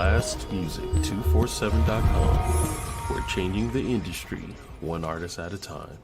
blastmusic247.com. We're changing the industry one artist at a time.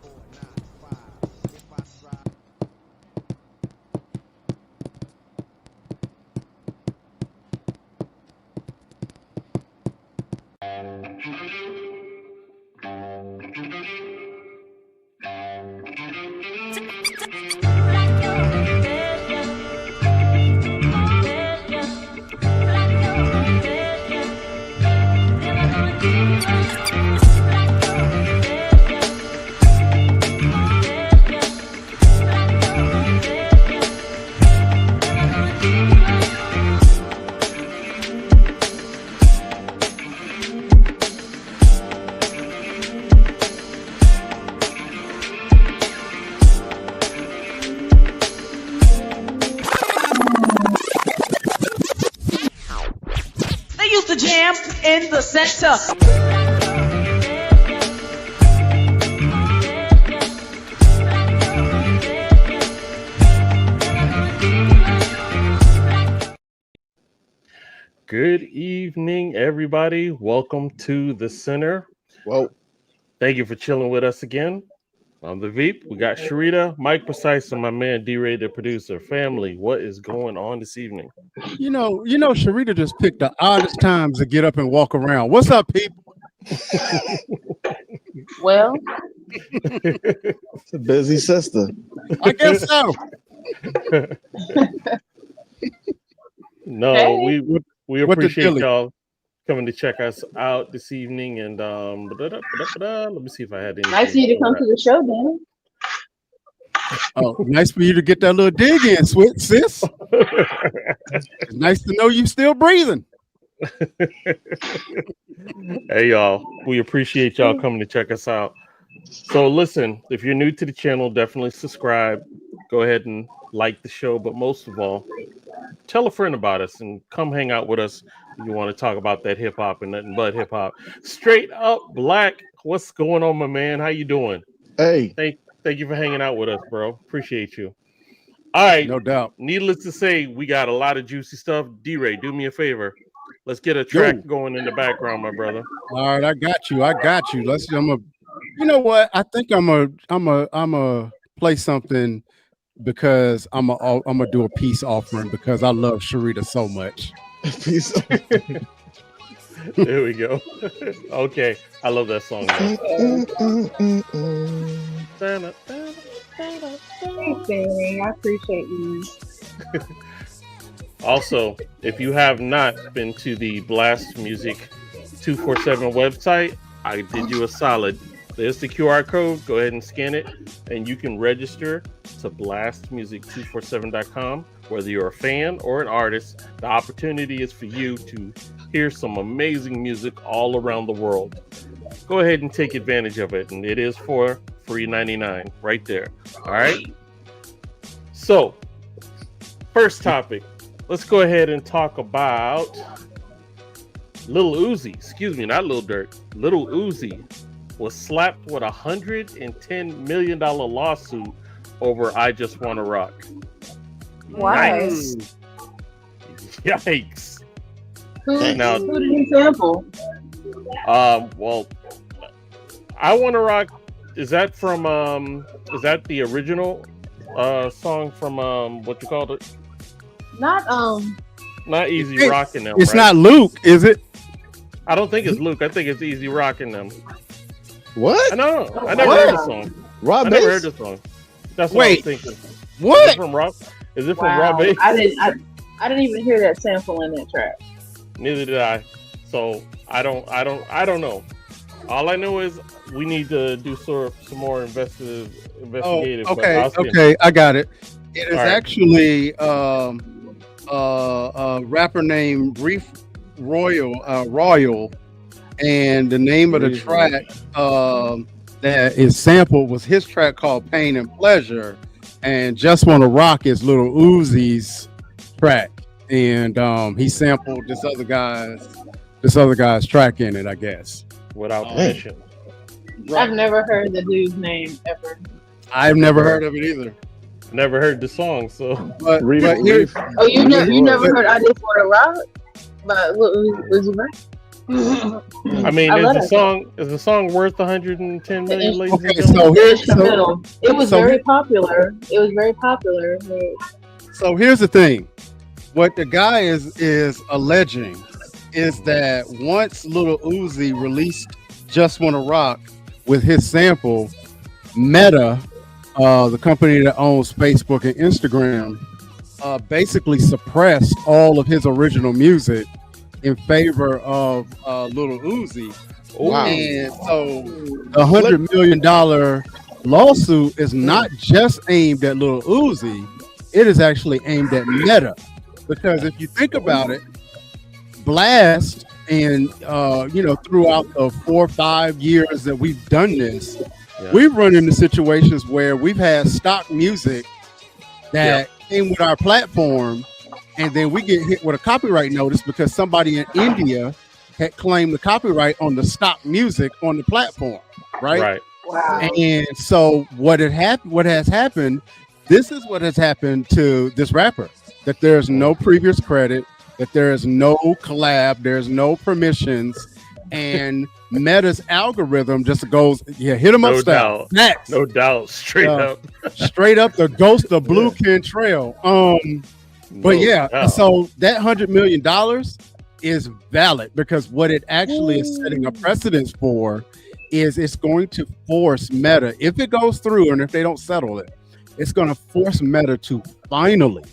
In the center. Good evening, everybody. Welcome to the center. Well, thank you for chilling with us again. I'm the Veep. We got Sharita, Mike Precise, and my man D-Ray, the producer. Family, what is going on this evening? You know, Sharita just picked the oddest times to get up and walk around. What's up, people? Well, it's a busy sister. I guess so. No, hey. we appreciate y'all coming to check us out this evening. And let me see if I had anything. Nice of you to come to the show, Dan. Oh, nice for you to get that little dig in, sis. It's nice to know you still breathing. Hey, y'all. We appreciate y'all coming to check us out. So listen, if you're new to the channel, definitely subscribe. Go ahead and like the show. But most of all, tell a friend about us and come hang out with us if you want to talk about that hip hop and nothing but hip hop. Straight up Black. What's going on, my man? How you doing? Hey. Thank you for hanging out with us, bro. Appreciate you. All right. No doubt. Needless to say, we got a lot of juicy stuff. D-Ray, do me a favor. Let's get a track going in the background, my brother. All right, I got you. You know what? I think I'm a play something because I'm a do a peace offering because I love Sharita so much. Peace. There we go. Okay, I love that song. Thanks, Danny. I appreciate you. Also, if you have not been to the Blast Music 247 website, I did you a solid. There's the QR code. Go ahead and scan it, and you can register to blastmusic247.com. Whether you're a fan or an artist, the opportunity is for you to hear some amazing music all around the world. Go ahead and take advantage of it, and it is for free 99 right there. All right. So, first topic. Let's go ahead and talk about Lil Uzi. Excuse me, not Lil Durk. Lil Uzi was slapped with $110 million lawsuit over I Just Wanna Rock. Why? Yikes. Who did he sample? Well, I Wanna Rock, is that the original song from what you called it? Not Easy Rockin' Them. It's right? not Luke, is it? I don't think it's Luke. I think it's Easy Rockin' Them. What? I know. I never heard the song. Rob I never heard the song. That's what I was thinking. What? Is it from Rob? Is it from Rob Bass? I didn't even hear that sample in that track. Neither did I. So I don't know. All I know is we need to do some more investigative. Okay, I got it. It is right. actually a rapper named Reef Royal, and the name of the track that is sampled was his track called Pain and Pleasure, and Just Wanna Rock is Lil Uzi's track, and he sampled this other guy's track in it, I guess, without permission. Right. I've never heard the dude's name ever. I've never heard of it either. Never heard the song, so But you never heard I Just Wanna Rock? But was it right? I mean, I is love the that song worth 110 million, ladies Okay, and gentlemen? so instrumental. It was so- very popular. It was very popular. So here's the thing. What the guy is alleging is that once Little Uzi released Just Wanna Rock with his sample, Meta, the company that owns Facebook and Instagram, basically suppressed all of his original music in favor of Little Uzi. Wow. And so the $100 million lawsuit is not just aimed at Little Uzi, it is actually aimed at Meta. Because if you think about it, Blast and throughout the 4 or 5 years that we've done this, we've run into situations where we've had stock music that came with our platform, and then we get hit with a copyright notice because somebody in India had claimed the copyright on the stock music on the platform, right? Right. Wow. And so what has happened, this is what has happened to this rapper, that there's no previous credit, that there is no collab, there's no permissions, and Meta's algorithm just goes, hit him up style. Next. No doubt. Straight up. Straight up the ghost of Blue Cantrell. But so that $100 million is valid because what it actually is setting a precedence for is it's going to force Meta, if it goes through and if they don't settle it, it's going to force Meta to finally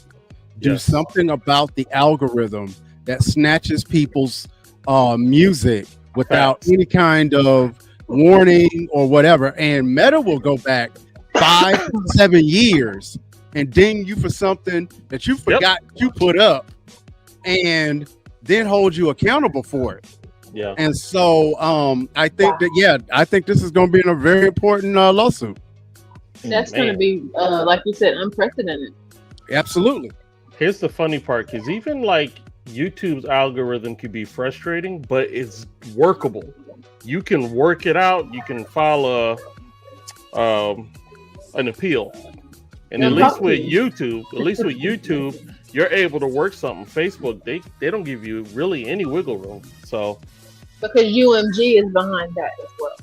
do something about the algorithm that snatches people's music without any kind of warning or whatever. And Meta will go back 5 to 7 years and ding you for something that you forgot you put up and then hold you accountable for it. Yeah. And so I think this is going to be a very important lawsuit. That's going to be, like you said, unprecedented. Absolutely. Here's the funny part, because even like YouTube's algorithm can be frustrating, but it's workable. You can work it out. You can file an appeal, and at least with YouTube, you're able to work something. Facebook, they don't give you really any wiggle room. So because UMG is behind that as well.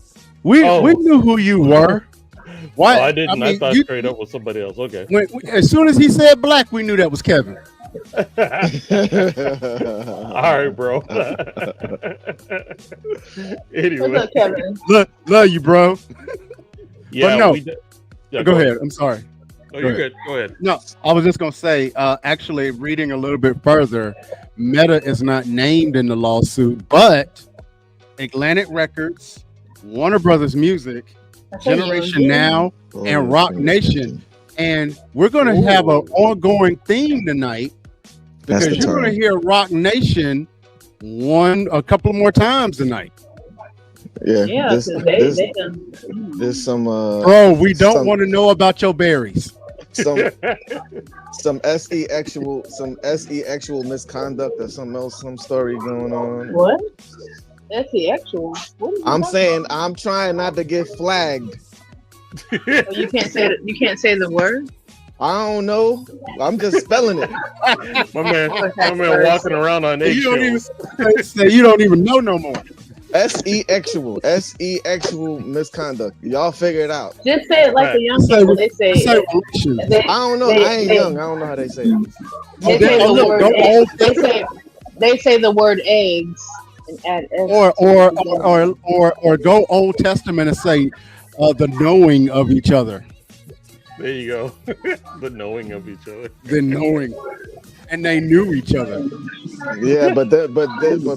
We knew who you were. Why? Oh, I didn't. I thought straight up was somebody else. Okay. As soon as he said black, we knew that was Kevin. All right, bro. Anyway. What's up, Kevin? Love you, bro. Yeah. But no. Go ahead. I'm sorry. No, you're good. Go ahead. No, I was just gonna say. Actually, reading a little bit further, Meta is not named in the lawsuit, but Atlantic Records, Warner Brothers Music, Generation Now, and Rock Nation. And we're going to have an ongoing theme tonight because you're going to hear Rock Nation a couple more times tonight. Yeah, there's some bro, we don't want to know about your berries. some SE actual misconduct or some story going on. What? That's the actual. I'm saying I'm trying not to get flagged. Well, you can't say the word. I don't know. I'm just spelling it. my man walking around on eggshells. You don't even know no more. SE actual misconduct. Y'all figure it out. Just say it like the young people. They say. I don't know. I ain't young. I don't know how they say it. They say the word eggs. They say the word eggs. Or go Old Testament and say the knowing of each other. There you go. The knowing of each other. The knowing, and they knew each other. Yeah, but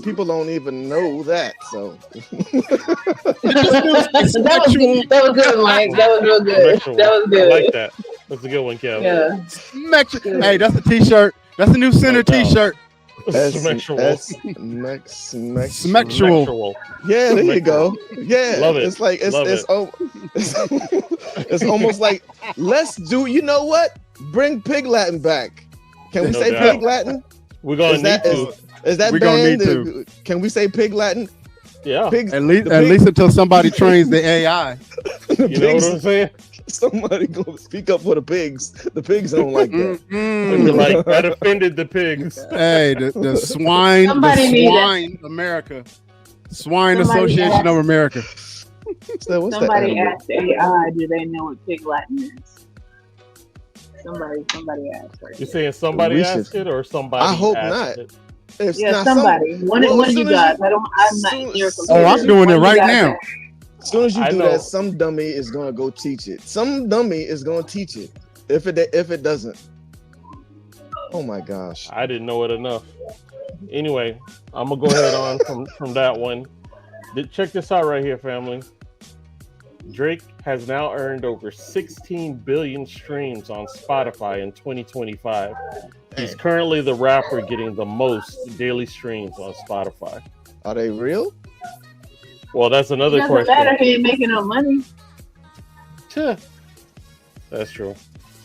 people don't even know that. So that was good, Mike. That was real good. That was good. I like that. That's a good one, Kevin. Yeah. Hey, that's a T-shirt. That's a new center T-shirt. Smexual. Yeah, there you go. Yeah, love it. It's like it's almost like let's do. You know what? Bring Pig Latin back. Can we say Pig Latin? We're gonna need to. Is that banned? Can we say Pig Latin? Yeah. At least until somebody trains the AI. You know what I'm saying? Somebody go speak up for the pigs. The pigs don't like that. Like that offended the pigs. Hey, the swine, America, Swine Association of America. So somebody asked AI, do they know what pig Latin is? Somebody asked. Right. You're saying somebody asked it or somebody? I hope asked not. It? It's yeah, not somebody. One of you guys. I'm not near. Oh, I'm doing it right now. As soon as you do that, some dummy is gonna go teach it. Some dummy is gonna teach it. If it doesn't, oh my gosh! I didn't know it enough. Anyway, I'm gonna go ahead on from that one. Check this out right here, family. Drake has now earned over 16 billion streams on Spotify in 2025. He's currently the rapper getting the most daily streams on Spotify. Are they real? Well, that's another question. Doesn't matter if he ain't making no money. That's true.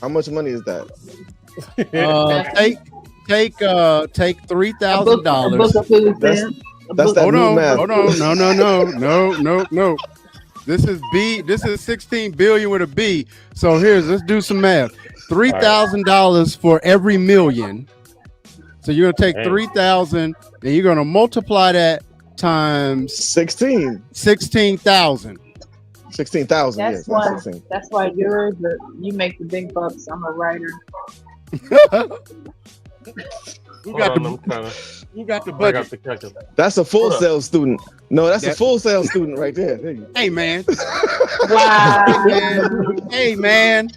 How much money is that? Take $3,000. That's that new math. Hold on, no. This is 16 billion with a B. So let's do some math. $3,000 for every million. So you're gonna take 3,000 and you're gonna multiply that times 16,000. 16,000. That's why you make the big bucks. I'm a writer. You got the budget. That's a full sales student. No, that's a full sales student right there. Hey man. Wow. Hey man.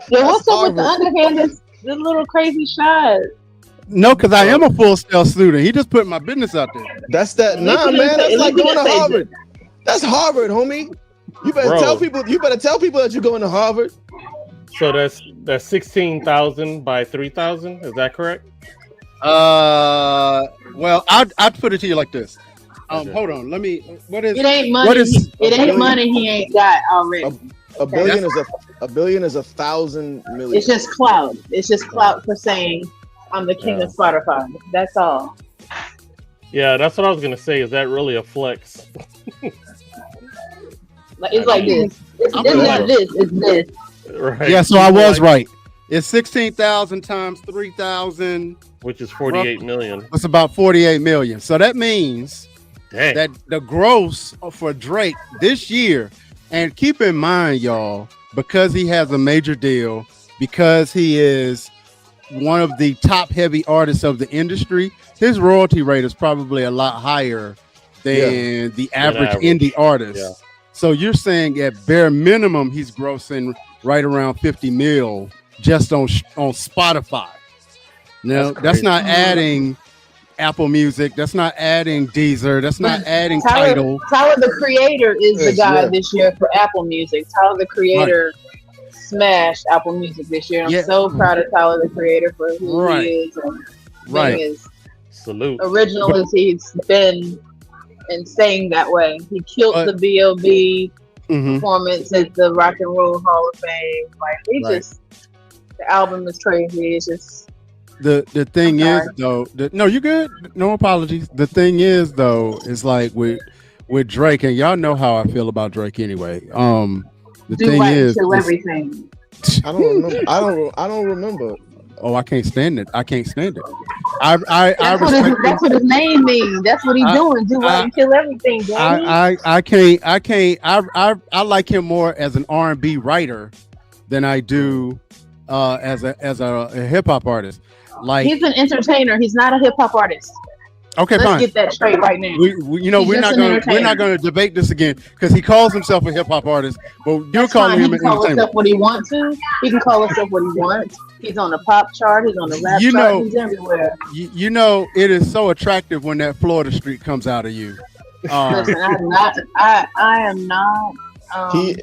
Yeah, what's up with the underhanded, the little crazy shot? No, because I am a full sales student. He just put my business out there. That's that. Nah, man. That's like going to Harvard. That's Harvard, homie. You better tell people. You better tell people that you're going to Harvard. So that's 16,000 by 3,000. Is that correct? Well, I'd put it to you like this. Hold on. Let me. What is? It ain't money. It ain't money he ain't got already. A billion is 1,000 million. It's just clout. It's just clout for saying I'm the king of Spotify. That's all. Yeah, that's what I was gonna say. Is that really a flex? It's like this. It's not this. It's this. Right. Yeah. So I was right. It's 16,000 times 3,000, which is 48 million. It's about 48 million. So that means Dang. that the gross for Drake this year. And keep in mind, y'all, because he has a major deal, because he is one of the top heavy artists of the industry, his royalty rate is probably a lot higher than the average indie artist. Yeah. So you're saying at bare minimum, he's grossing right around 50 mil just on Spotify. Now, that's not adding Apple Music. That's not adding Deezer. That's not adding Tidal. Tyler, the Creator, is the guy this year for Apple Music. Tyler, the Creator, smashed Apple Music this year. I'm so proud of Tyler, the Creator, for who he is and his original as he's been and staying that way. He killed the B.O.B. performance at the Rock and Roll Hall of Fame. Like the album is crazy. It's just. The thing is though, no, you good. No apologies. The thing is though, is like with Drake, and y'all know how I feel about Drake anyway. The thing is, everything. I don't remember. I don't remember. Oh, I can't stand it. That's what his name means. That's what he's doing. Do right and kill everything. I can't. I like him more as an R&B writer than I do as a hip hop artist. Like, he's an entertainer. He's not a hip hop artist. Okay, Let's get that straight right now. We're not going to debate this again because he calls himself a hip hop artist, but you're calling him an entertainer. He can call himself what he wants to. He can call himself what he wants. He's on the pop chart. He's on the rap chart. He's everywhere. You know, it is so attractive when that Florida street comes out of you. Listen, I am not. A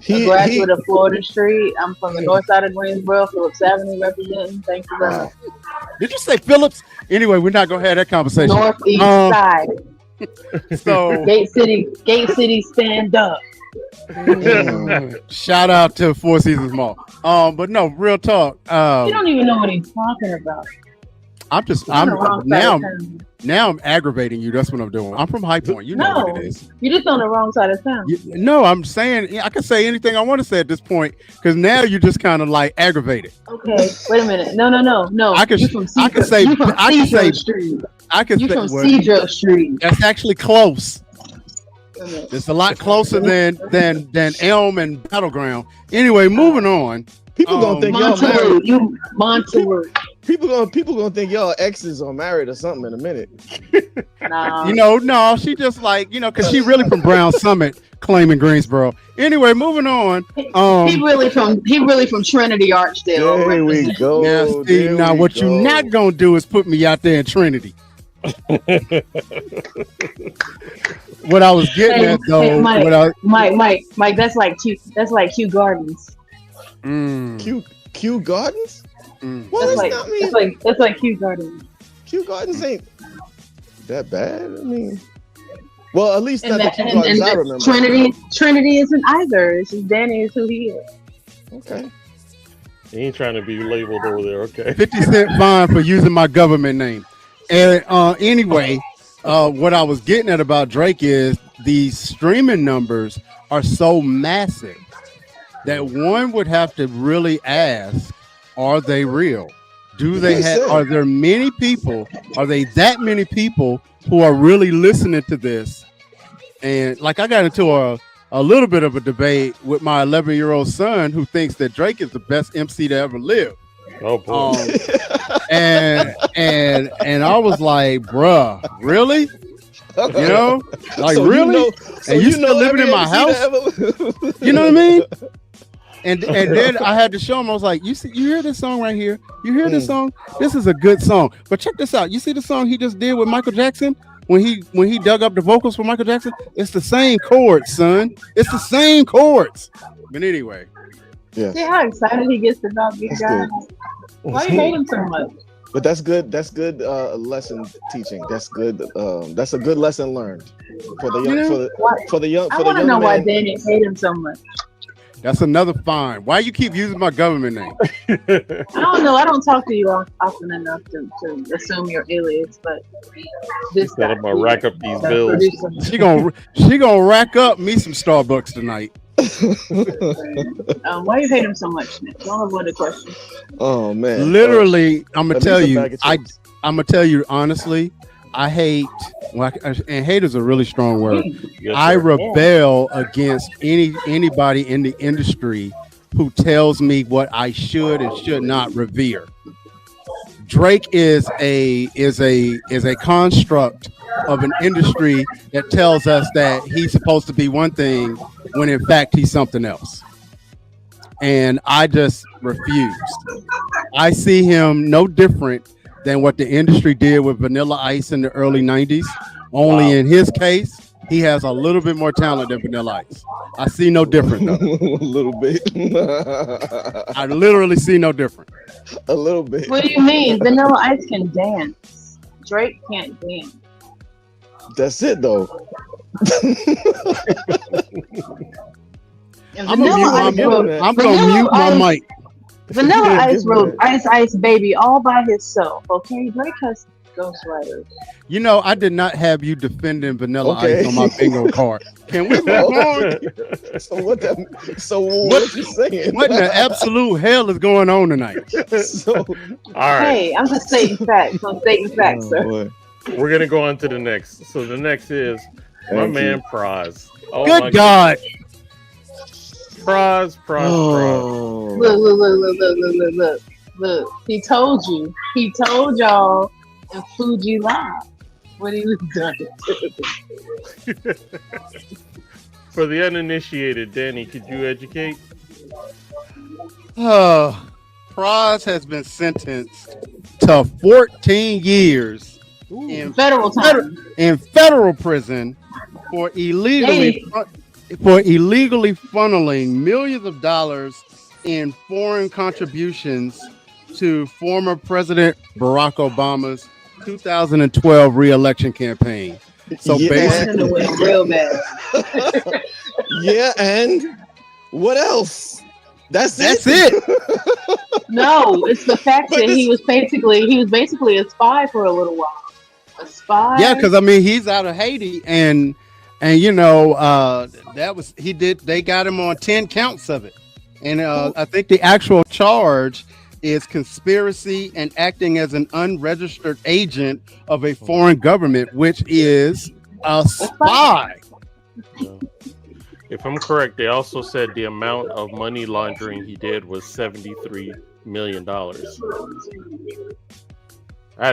graduate of Florida Street. I'm from the north side of Greensboro, Phillips Avenue representing. Thank you very much. Did you say Phillips? Anyway, we're not gonna have that conversation. Northeast side. So Gate City, stand up. Shout out to Four Seasons Mall. But no, real talk. You don't even know what he's talking about. I'm now I'm aggravating you. That's what I'm doing. I'm from High Point. You know what it is. You're just on the wrong side of town. No, I'm saying I can say anything I want to say at this point because now you're just kind of like aggravated. Okay, wait a minute. No. I can say Cedro Street. That's actually close. It's a lot closer than Elm and Battleground. Anyway, moving on. People gonna think y'all married. Montaloo. People gonna think y'all exes are married or something in a minute. Nah. No, she just like because she really from Brown Summit, claiming Greensboro. Anyway, moving on. He really from Trinity Archdale. There we go. Now what you're not gonna do is put me out there in Trinity. What I was getting at though, Mike, that's like Kew Gardens. Kew Gardens? What That's does that mean? That's like Kew Gardens. Kew Gardens ain't that bad. I mean, well, at least not the Kew Gardens I remember. Trinity isn't either. It's just Danny is who he is. Okay. He ain't trying to be labeled over there. Okay. 50-cent fine for using my government name. And anyway, what I was getting at about Drake is these streaming numbers are so massive that one would have to really ask, are they real? Do they have, are there many people, are they that many people who are really listening to this? And like I got into a little bit of a debate with my 11-year-old son who thinks that Drake is the best MC to ever live. Oh boy. And I was like, bruh, really? Like so really? And you still living in my house? You know what I mean? And then I had to show him. I was like, you hear this song right here? You hear this song? This is a good song. But check this out. You see the song he just did with Michael Jackson when he dug up the vocals for Michael Jackson? It's the same chords, son. It's the same chords. But anyway. Yeah. See how excited he gets about these guys? Why you hate him so much? But that's good. That's good lesson teaching. That's good. That's a good lesson learned for the young. For the young. I want to know why Danny hate him so much. That's another fine. Why you keep using my government name? I don't know. I don't talk to you often enough to assume your alias, but this guy. I'm gonna rack up these bills. She gonna rack up me some Starbucks tonight. Why you hate him so much, Nick? Don't avoid the question. Oh man. Literally, I'm gonna tell you. I'm gonna tell you honestly. I hate, and hate is a really strong word. Yes, I rebel against anybody in the industry who tells me what I should and should not revere. Drake is a construct of an industry that tells us that he's supposed to be one thing when in fact he's something else. And I just refused. I see him no different than what the industry did with Vanilla Ice in the early 90s. Only in his case, he has a little bit more talent than Vanilla Ice. I see no different though. A little bit. I literally see no different. A little bit. What do you mean? Vanilla Ice can dance. Drake can't dance. That's it though. I'm gonna mute my mic. Vanilla Ice wrote Ice Baby all by himself. Okay, Drake has ghostwriters. I did not have you defending Vanilla Ice on my bingo card. Can we move on? So what you saying? What in the absolute hell is going on tonight? All right. Hey, I'm just stating facts. Sir. Boy. We're gonna go on to the next. So the next is my man Praz. Oh, good God. Praz. Look. He told y'all in Fuji Live what he was doing. For the uninitiated, Danny, could you educate? Praz has been sentenced to 14 years in federal time in federal prison for illegally funneling millions of dollars in foreign contributions to former President Barack Obama's 2012 re-election campaign. So basically, real bad. Yeah, and what else? That's it. No, it's the fact that he was basically a spy for a little while. A spy. Yeah, because I mean he's out of Haiti, and you know they got him on 10 counts of it, and I think the actual charge is conspiracy and acting as an unregistered agent of a foreign government, which is a spy. If I'm correct, they also said the amount of money laundering he did was $73 million. That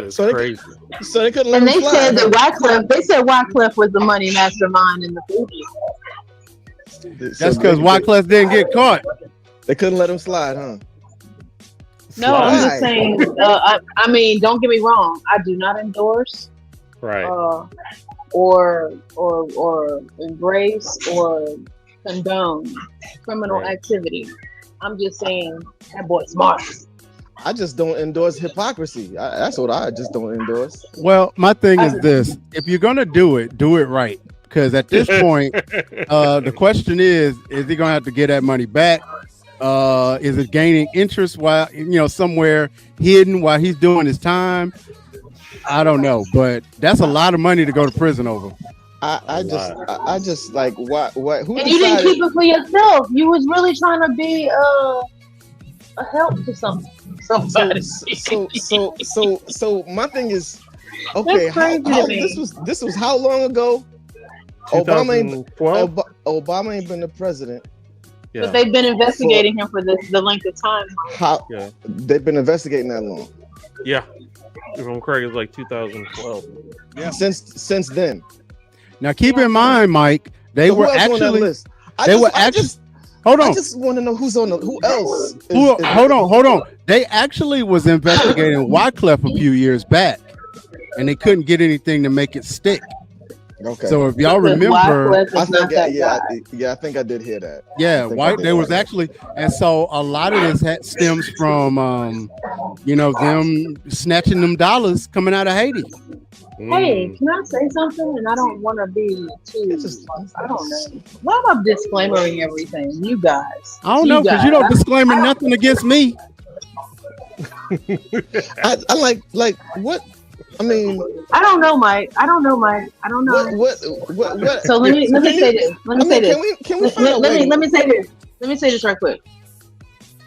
is crazy. So they couldn't let and him they fly. said that Wyclef was the money mastermind in the Fugees. That's because Wyclef didn't get caught. They couldn't let him slide, huh? No, I'm just saying. I mean, don't get me wrong. I do not endorse, right, or embrace or condone criminal activity. I'm just saying that boy's smart. I just don't endorse hypocrisy. That's what I just don't endorse. Well, my thing is this: if you're gonna do it right. Because at this point, the question is he gonna have to get that money back? Is it gaining interest while somewhere hidden while he's doing his time? I don't know, but that's a lot of money to go to prison over. I just like what who and decided? You didn't keep it for yourself. You was really trying to be a help to somebody. So my thing is, okay, this was how long ago? Obama ain't been the president. Yeah. But they've been investigating him for the length of time. They've been investigating that long? Yeah. If I'm correct, it's like 2012. Yeah. Since then. Now keep in mind, Mike, they were actually on that list. Hold on. I just want to know who else. Hold on. They actually was investigating Wyclef a few years back, and they couldn't get anything to make it stick. Okay. So if y'all remember, I think I did hear that. Yeah, there was actually, and so a lot of this stems from, them snatching them dollars coming out of Haiti. Hey, can I say something? And I don't want to be too. I don't know. Why am I disclaimering everything? You guys. I don't know because you don't disclaimer nothing against me. I like what. I mean, I don't know, Mike. I don't know. What? So let me say this. Let me say this. Let me say this. Let me say this right quick.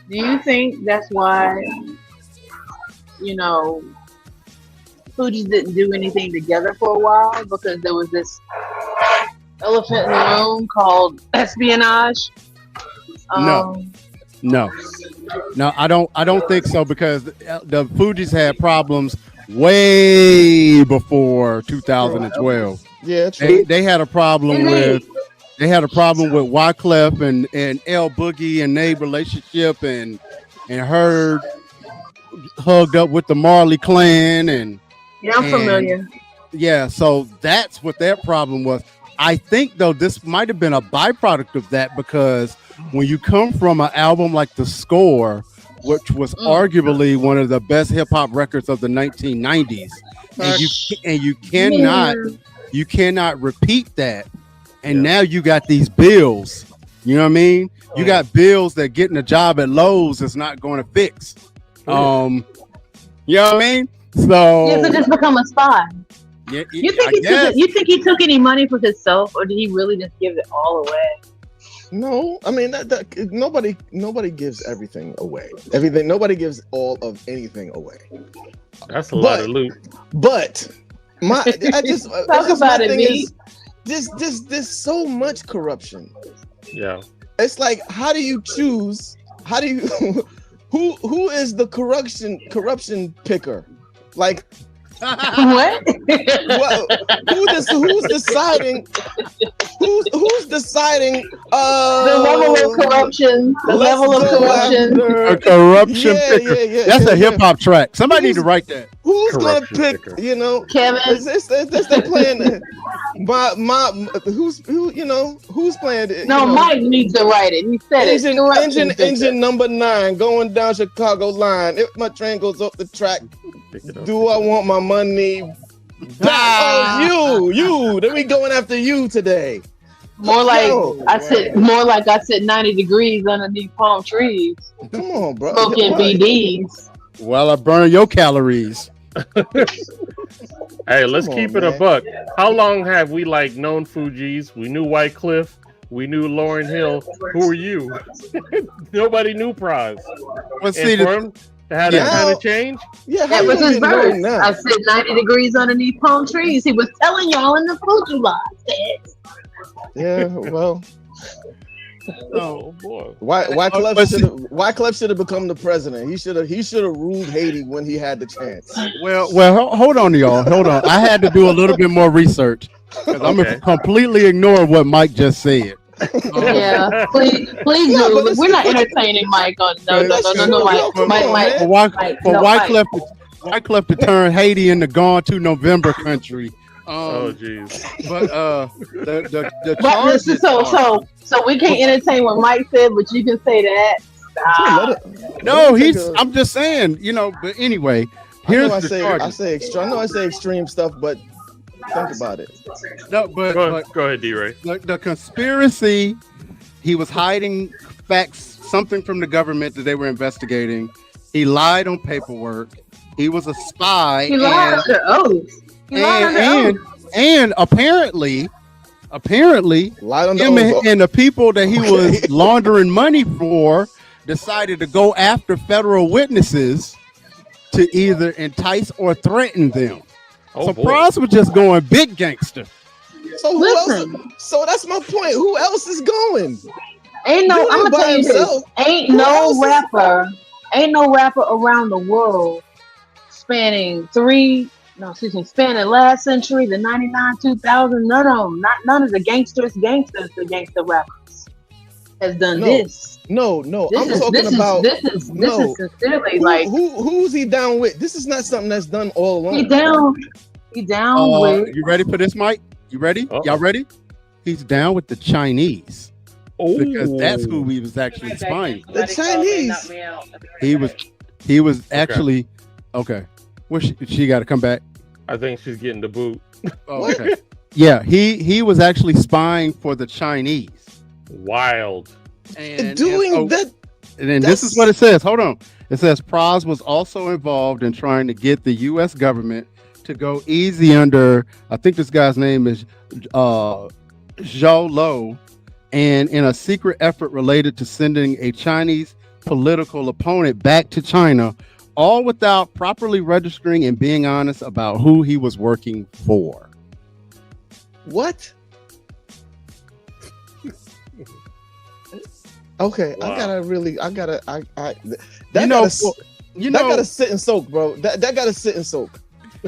Do you think that's why, Fugees didn't do anything together for a while because there was this elephant in the room called espionage? No, I don't think so because the Fugees had problems way before 2012. Yeah, true. They had a problem with Wyclef and L Boogie and their relationship and her hugged up with the Marley clan and I'm familiar. Yeah, so that's what their problem was. I think though this might have been a byproduct of that because when you come from an album like The Score, which was arguably one of the best hip hop records of the 1990s, and you cannot repeat that, and now you got these bills. You know what I mean? You got bills that getting a job at Lowe's is not going to fix. You know what I mean? So just become a spy. Yeah, you think he took any money for himself, or did he really just give it all away? No, I mean nobody gives everything away. Nobody gives all of anything away. That's a lot of loot. But my there's so much corruption. Yeah. It's like how do you choose? Who is the corruption picker? Like what? Well, who's deciding? Who's deciding? The level of corruption. The level of corruption. A corruption picker. Yeah, that's a hip hop track. Somebody need to write that. Who's gonna pick? Picker. Kevin. They're playing. Who's playing it? No, Mike needs to write it. He said engine number 9 going down Chicago line. If my train goes off the track, do I want my money back? Oh, you. Then we going after you today. More like Yo, I sit 90 degrees underneath palm trees, come on, bro. smoking BDs. Well, I burn your calories. Hey, let's Come keep on, it a man. buck. How long have we like known Fugees? We knew White Cliff. We knew Lauryn Hill. Who are you? Nobody knew Praz. Well, see, And for him to have that kind of change, Yeah, how That you was gonna his get verse. known now? I sit 90 degrees underneath palm trees. He was telling y'all in the Fuji live. Yeah, well, oh boy. Wyclef should have become the president. He should have ruled Haiti when he had the chance. Well, hold on, y'all. Hold on. I had to do a little bit more research because I'm Okay. gonna completely ignore what Mike just said. Yeah, please Yeah, but do. it's- We're not entertaining Mike on no, Mike. For Mike. Wyclef to turn Haiti into gone to November country. Oh jeez. But the But charges so we can't entertain what Mike said, but you can say that. Stop. no, I'm just saying, But anyway, here's the charges. I know I say extreme stuff, but think about it. No, but Go ahead, D-Ray. the conspiracy, he was hiding facts, something from the government that they were investigating. He lied on paperwork. He was a spy. He lied under oath. And apparently, Lied on the him oath. and the people that he was laundering money for decided to go after federal witnesses to either entice or threaten them. Oh, so boy. Pras was just going big gangster. So who else? So that's my point. Who else is going? Ain't no. Doing I'm it gonna by tell you himself. this. Who else is- Ain't no rapper around the world spanning last century, the 99, 2000. None of the the gangster rappers has done this. No. I'm talking This about is sincerely like who's he down with? This is not something that's done all along. he down with. You ready for this, Mike? You ready? Uh-oh. Y'all ready? He's down with the Chinese because that's who Oh. he was actually spying. The Chinese. He was actually okay. Well, she got to come back. I think she's getting the boot. Oh, okay. Yeah, he was actually spying for the Chinese. Wild. Doing that. And then this is what it says. Hold on. It says Pras was also involved in trying to get the U.S. government to go easy under, I think this guy's name is Zhou Lo, and in a secret effort related to sending a Chinese political opponent back to China, all without properly registering and being honest about who he was working for. What? Okay, Wow. That gotta sit and soak, bro. That gotta sit and soak.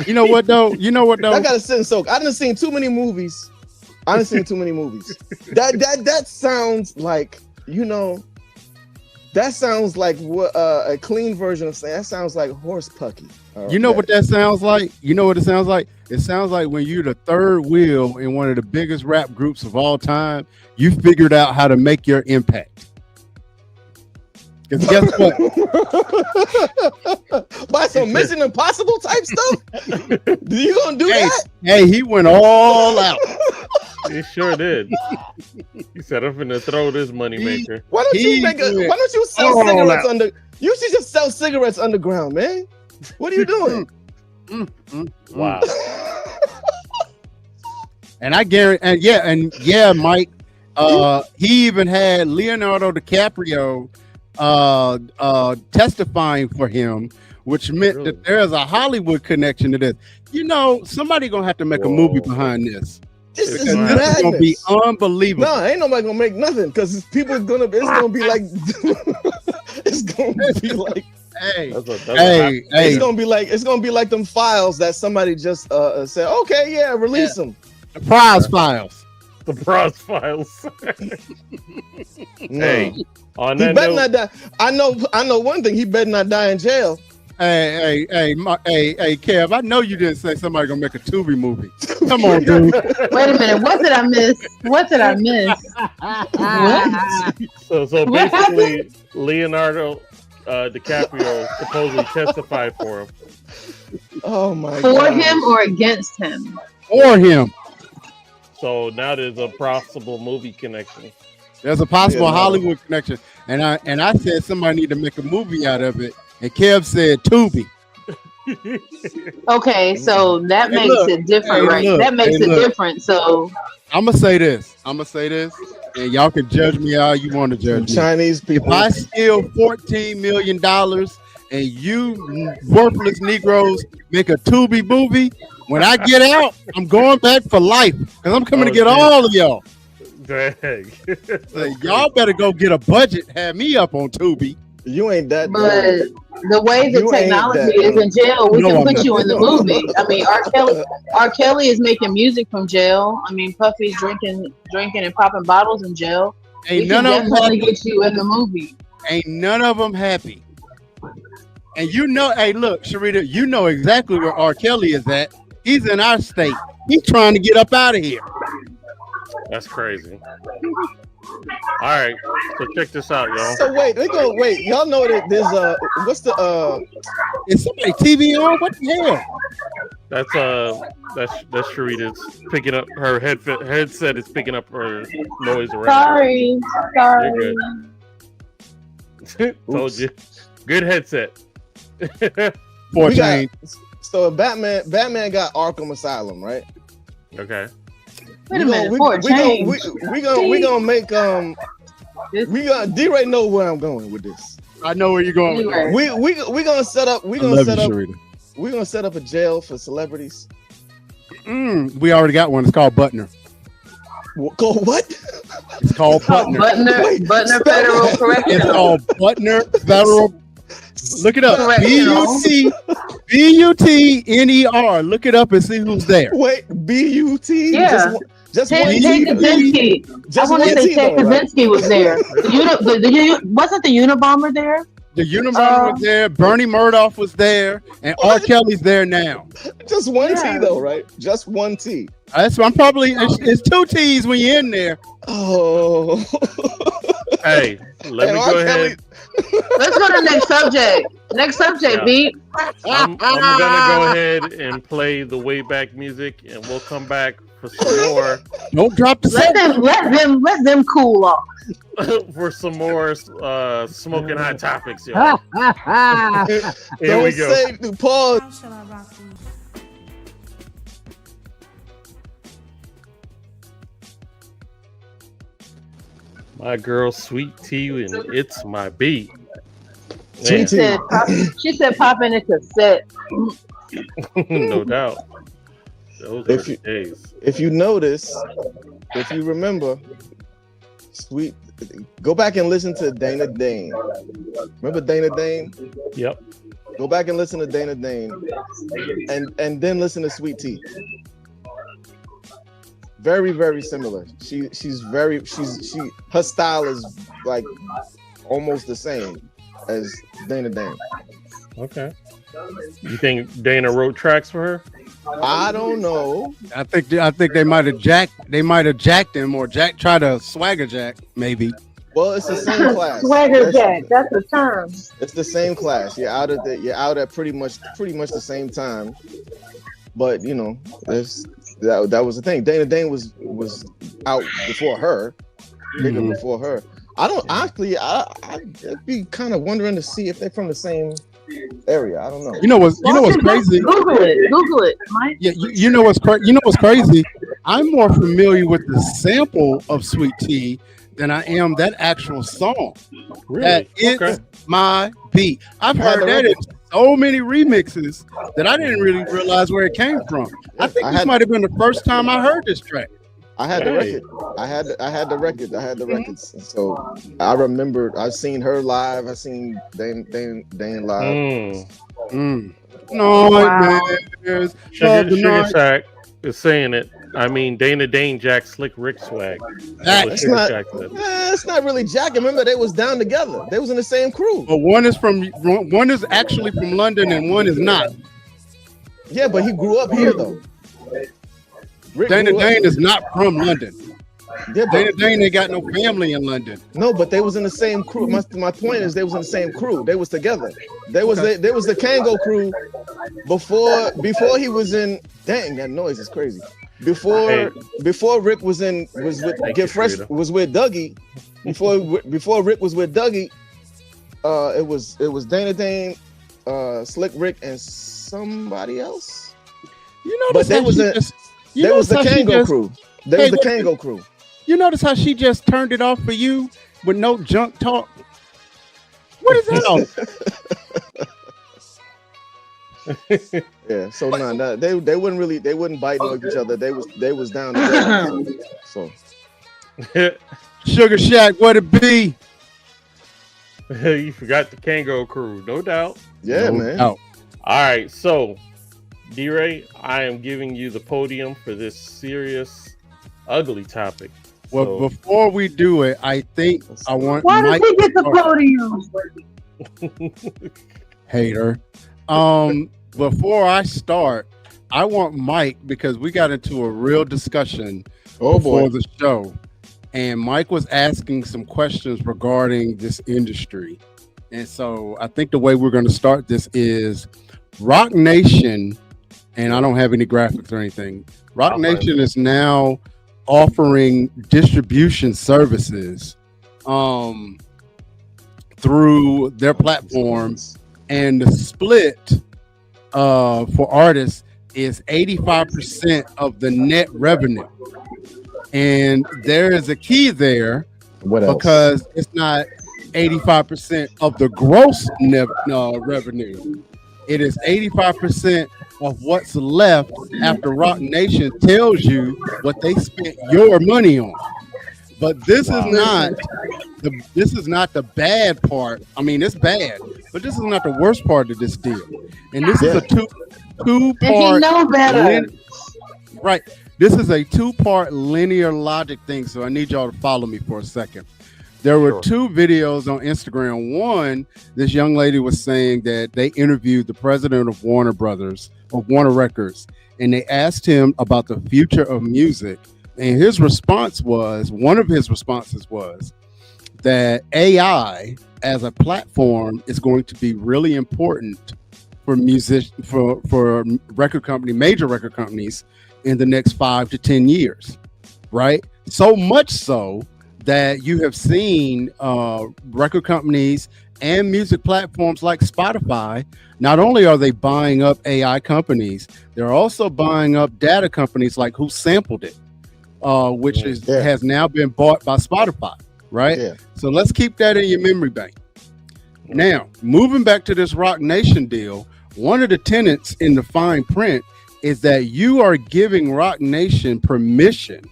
You know what though? That gotta sit and soak. I done seen too many movies. That sounds like, that sounds like what a clean version of saying. That sounds like horse pucky. You know what that sounds like? You know what it sounds like? It sounds like when you're the third wheel in one of the biggest rap groups of all time, you figured out how to make your impact. Because guess what? By some Mission Impossible type stuff? You gonna do that? Hey, he went all out. He sure did. He said, "I'm finna throw this moneymaker." Why don't you sell cigarettes under? You should just sell cigarettes underground, man. What are you doing? Wow. And I guarantee, Mike. He even had Leonardo DiCaprio testifying for him, which meant that there's a Hollywood connection to this. Somebody gonna have to make a movie behind this. This is This madness. is gonna be unbelievable. No, ain't nobody gonna make nothing because it's gonna be like it's gonna be like it's gonna be like them files that somebody just said, okay, yeah, release them. The prize files. The Pras files. No. Hey, on He that better note, not die. I know one thing. He better not die in jail. Hey, Kev, I know you didn't say somebody gonna make a Tubi movie. Come on, dude. Wait a minute. What did I miss? What? so basically, Leonardo DiCaprio supposedly testified for him. Oh my For god. him or against him? For him. So now there's a possible movie connection. There's a possible Hollywood connection, and I said somebody need to make a movie out of it, and Kev said Tubi. Okay, so that makes it different, right? That makes it different. So I'm gonna say this, and y'all can judge me how you want to judge me. Chinese people. If I steal $14 million and you worthless Negroes make a Tubi movie, when I get out, I'm going back for life because I'm coming to get all of y'all. Dang. So y'all better go get a budget. Have me up on Tubi. You ain't that. But the way the technology is in jail, we can put you in the movie. I mean, R. Kelly is making music from jail. I mean, Puffy's drinking and popping bottles in jail. Ain't none of them get you in the movie. Ain't none of them happy. And you know, hey, look, Sharita, you know exactly where R. Kelly is at. He's in our state. He's trying to get up out of here. That's crazy. All right, so check this out, y'all. So wait. Y'all know that there's what's the is somebody TV on? What the hell? That's Sharita's picking up her headset is picking up her noise around. Sorry. You're good. Told you. Good headset. So Batman got Arkham Asylum, right? Okay. Wait a minute. We gonna make D-Ray know where I'm going with this. I know where you're going with this. We gonna set up a jail for celebrities. We already got one. It's called Butner. What? It's called Butner. Butner Federal Correctional. It's called Butner Federal. Look it up. B-U-T-N-E-R. Look it up and see who's there. Wait, B-U-T? Yeah. Just Ted Kaczynski. I want to say Ted Kaczynski was there. Wasn't the Unabomber there? The Unabomber was there. Bernie Murdoch was there, and R. Kelly's there now. Just one T though, right? Just one T. That's why I'm probably. It's two T's when you're in there. Oh. Hey, let me go ahead. Let's go to the next subject. Next subject, B. I'm gonna go ahead and play the way back music, and we'll come back for some more. Don't drop the. Let them cool off. For some more smoking hot topics, y'all. Here we go. Pause. My girl, Sweet Tea, and it's my beat. She said, "Pop in a cassette." No doubt. Those are the days. If you notice, if you remember, go back and listen to Dana Dane. Remember Dana Dane? Yep. Go back and listen to Dana Dane, and then listen to Sweet Tea. Very, very similar. Her style is like almost the same as Dana Dane. Okay. You think Dana wrote tracks for her? I don't know. I think they might have jacked him, or tried to swagger jack maybe. Well, it's the same class. Swagger jack, that's the term. It's the same class. You're out at pretty much the same time. But you know, that was the thing. Dana Dane was out before her, bigger before her. I don't actually. I'd be kind of wondering to see if they're from the same area. I don't know. You know what's crazy? Google it, Mike. Yeah, you know what's crazy? I'm more familiar with the sample of Sweet Tea than I am that actual song. Really? That it's my beat. I've heard that in so many remixes that I didn't really realize where it came from. I think this might have been the first time I heard this track. I had the record. I had the records. So I remember I've seen her live. I've seen Dane live. No, wow. Sugar Shack is saying it. I mean, Dana Dane jack Slick Rick swag. It's not really Jack. Remember, they was down together. They was in the same crew. But one is actually from London and one is not. Yeah, but he grew up here though. Dana Dane is not from London. Yeah, Dana Dane ain't got no family in London. No, but they was in the same crew. My point is they was in the same crew. They was together. They was the Kango crew before he was in. Dang, that noise is crazy. before Rick was with Get Fresh was with Dougie. Before Rick was with Dougie, it was Dana Dane, Slick Rick, and somebody else. You know, but there was the Kango crew. There was the Kango crew. You notice how she just turned it off for you with no junk talk? What is that? Yeah, so they wouldn't bite on each other. They was down together. So Sugar Shack, what it be? You forgot the Kango crew, no doubt. Yeah, man. All right, so D-Ray, I am giving you the podium for this serious, ugly topic. Well, before we do it, I think I want. Why does he get the podium? Hater. Before I start, I want Mike, because we got into a real discussion before the show, and Mike was asking some questions regarding this industry. And so I think the way we're going to start this is Rock Nation, and I don't have any graphics or anything. Rock Nation is now offering distribution services through their platforms, and the split for artists is 85% of the net revenue. And there is a key there. What else? Because it's not 85% of the gross revenue. It is 85% of what's left after Rock Nation tells you what they spent your money on. But this is not the bad part. I mean, it's bad, but this is not the worst part of this deal. And this is a two-part. Know better. Right. This is a two-part linear logic thing. So I need y'all to follow me for a second. There were two videos on Instagram. One, this young lady was saying that they interviewed the president of Warner Records, and they asked him about the future of music. And his response was, one of his responses was that AI as a platform is going to be really important for major record companies in the next 5 to 10 years, right? So much so that you have seen record companies and music platforms like Spotify. Not only are they buying up AI companies, they're also buying up data companies like Who Sampled It, which has now been bought by Spotify, right? Yeah. So let's keep that in your memory bank. Now, moving back to this Rock Nation deal, one of the tenets in the fine print is that you are giving Rock Nation permission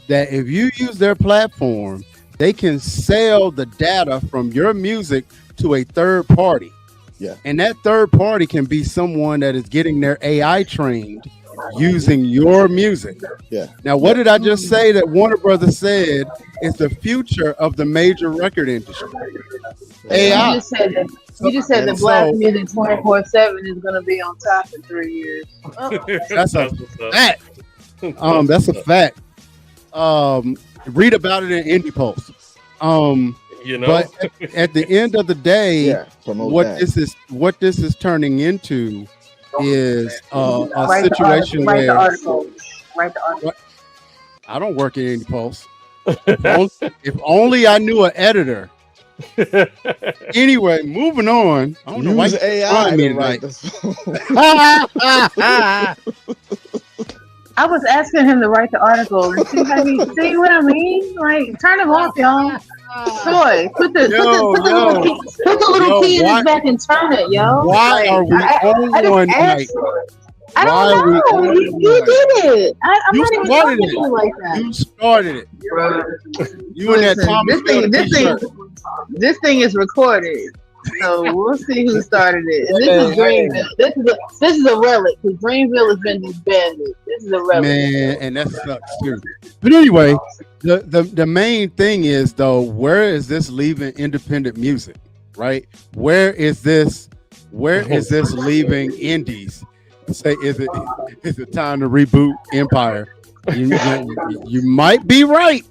that if you use their platform, they can sell the data from your music to a third party. Yeah. And that third party can be someone that is getting their AI trained using your music. Yeah. Now, what did I just say that Warner Brothers said is the future of the major record industry? AI. You just said that Black music 24/7 is going to be on top in 3 years. That's a fact. That's a fact. Read about it in Indie Pulse. But at the end of the day, what this is turning into is a situation where write the article. I don't work at Indie Pulse. If only I knew an editor. Anyway, moving on. I don't know why AI me tonight. I was asking him to write the article and see how he see what I mean. Like, turn him off, y'all. Boy, put the little key in his back and turn it, yo. Why are we on one night? I don't know. He did it. I'm not even talking to you like that. You started it. You and that Thomas. This thing is recorded, so we'll see who started it. And this is Dreamville. This is a relic because Dreamville has been disbanded. This is a relic, man, and that sucks too. But anyway, the main thing is though, where is this leaving independent music? Right? Where is this leaving indies? Say, is it time to reboot Empire? You might be right.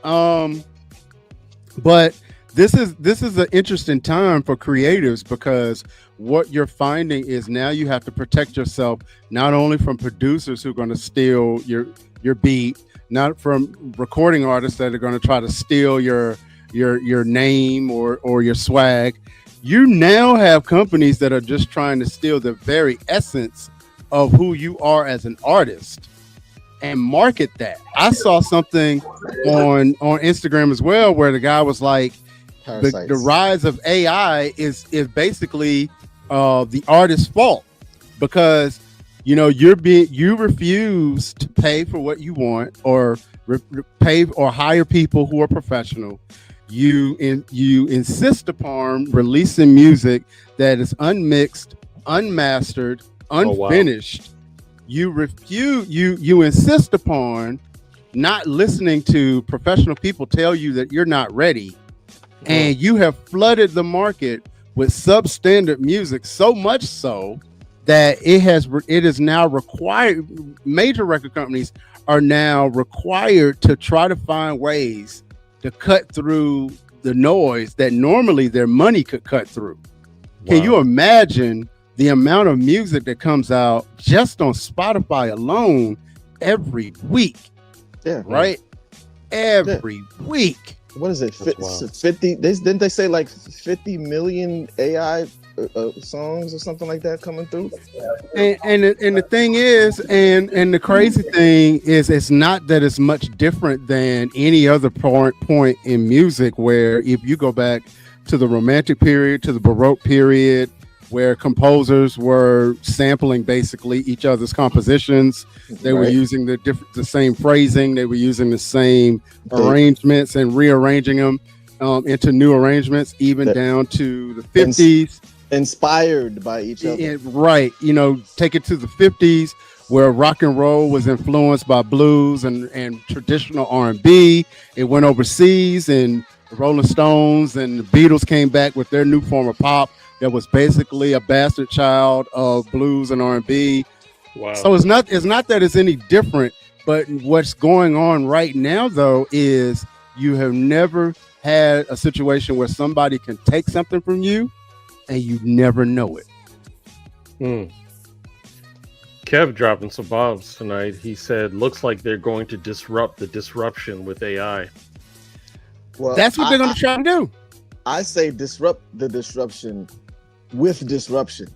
But this is an interesting time for creatives because what you're finding is now you have to protect yourself not only from producers who are going to steal your beat, not from recording artists that are going to try to steal your name or your swag. You now have companies that are just trying to steal the very essence of who you are as an artist and market that. I saw something on Instagram as well where the guy was like, the rise of AI is basically the artist's fault, because you refuse to pay for what you want or pay or hire people who are professional. You insist upon releasing music that is unmixed, unmastered, unfinished. Oh, wow. You insist upon not listening to professional people tell you that you're not ready. And you have flooded the market with substandard music, so much so that it is now required. Major record companies are now required to try to find ways to cut through the noise that normally their money could cut through. Wow. Can you imagine the amount of music that comes out just on Spotify alone every week? Yeah, right. Every week. What is it? 50? Didn't they say like 50 million AI songs or something like that coming through? And the thing is, and the crazy thing is, it's not that it's much different than any other point in music, where if you go back to the Romantic period, to the Baroque period, where composers were sampling basically each other's compositions. They were using the same phrasing. They were using the same arrangements and rearranging them into new arrangements, even down to the 50s. Inspired by each other. Right. Take it to the 50s, where rock and roll was influenced by blues and traditional R&B. It went overseas, and the Rolling Stones and the Beatles came back with their new form of pop that was basically a bastard child of blues and R&B. Wow. So it's not that it's any different, but what's going on right now, though, is you have never had a situation where somebody can take something from you and you never know it. Kev dropping some bombs tonight. He said, looks like they're going to disrupt the disruption with AI. Well, that's what they're going to try to do. I say disrupt the disruption with disruption.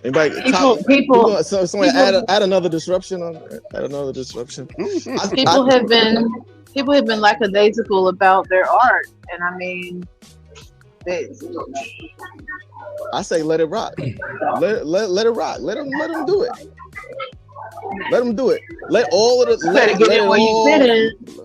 Anybody? People. Someone add another disruption on. Add another disruption. People have been lackadaisical about their art, and I mean, I say let it rock. Let it rock. Let them do it. Let them do it. Let all of the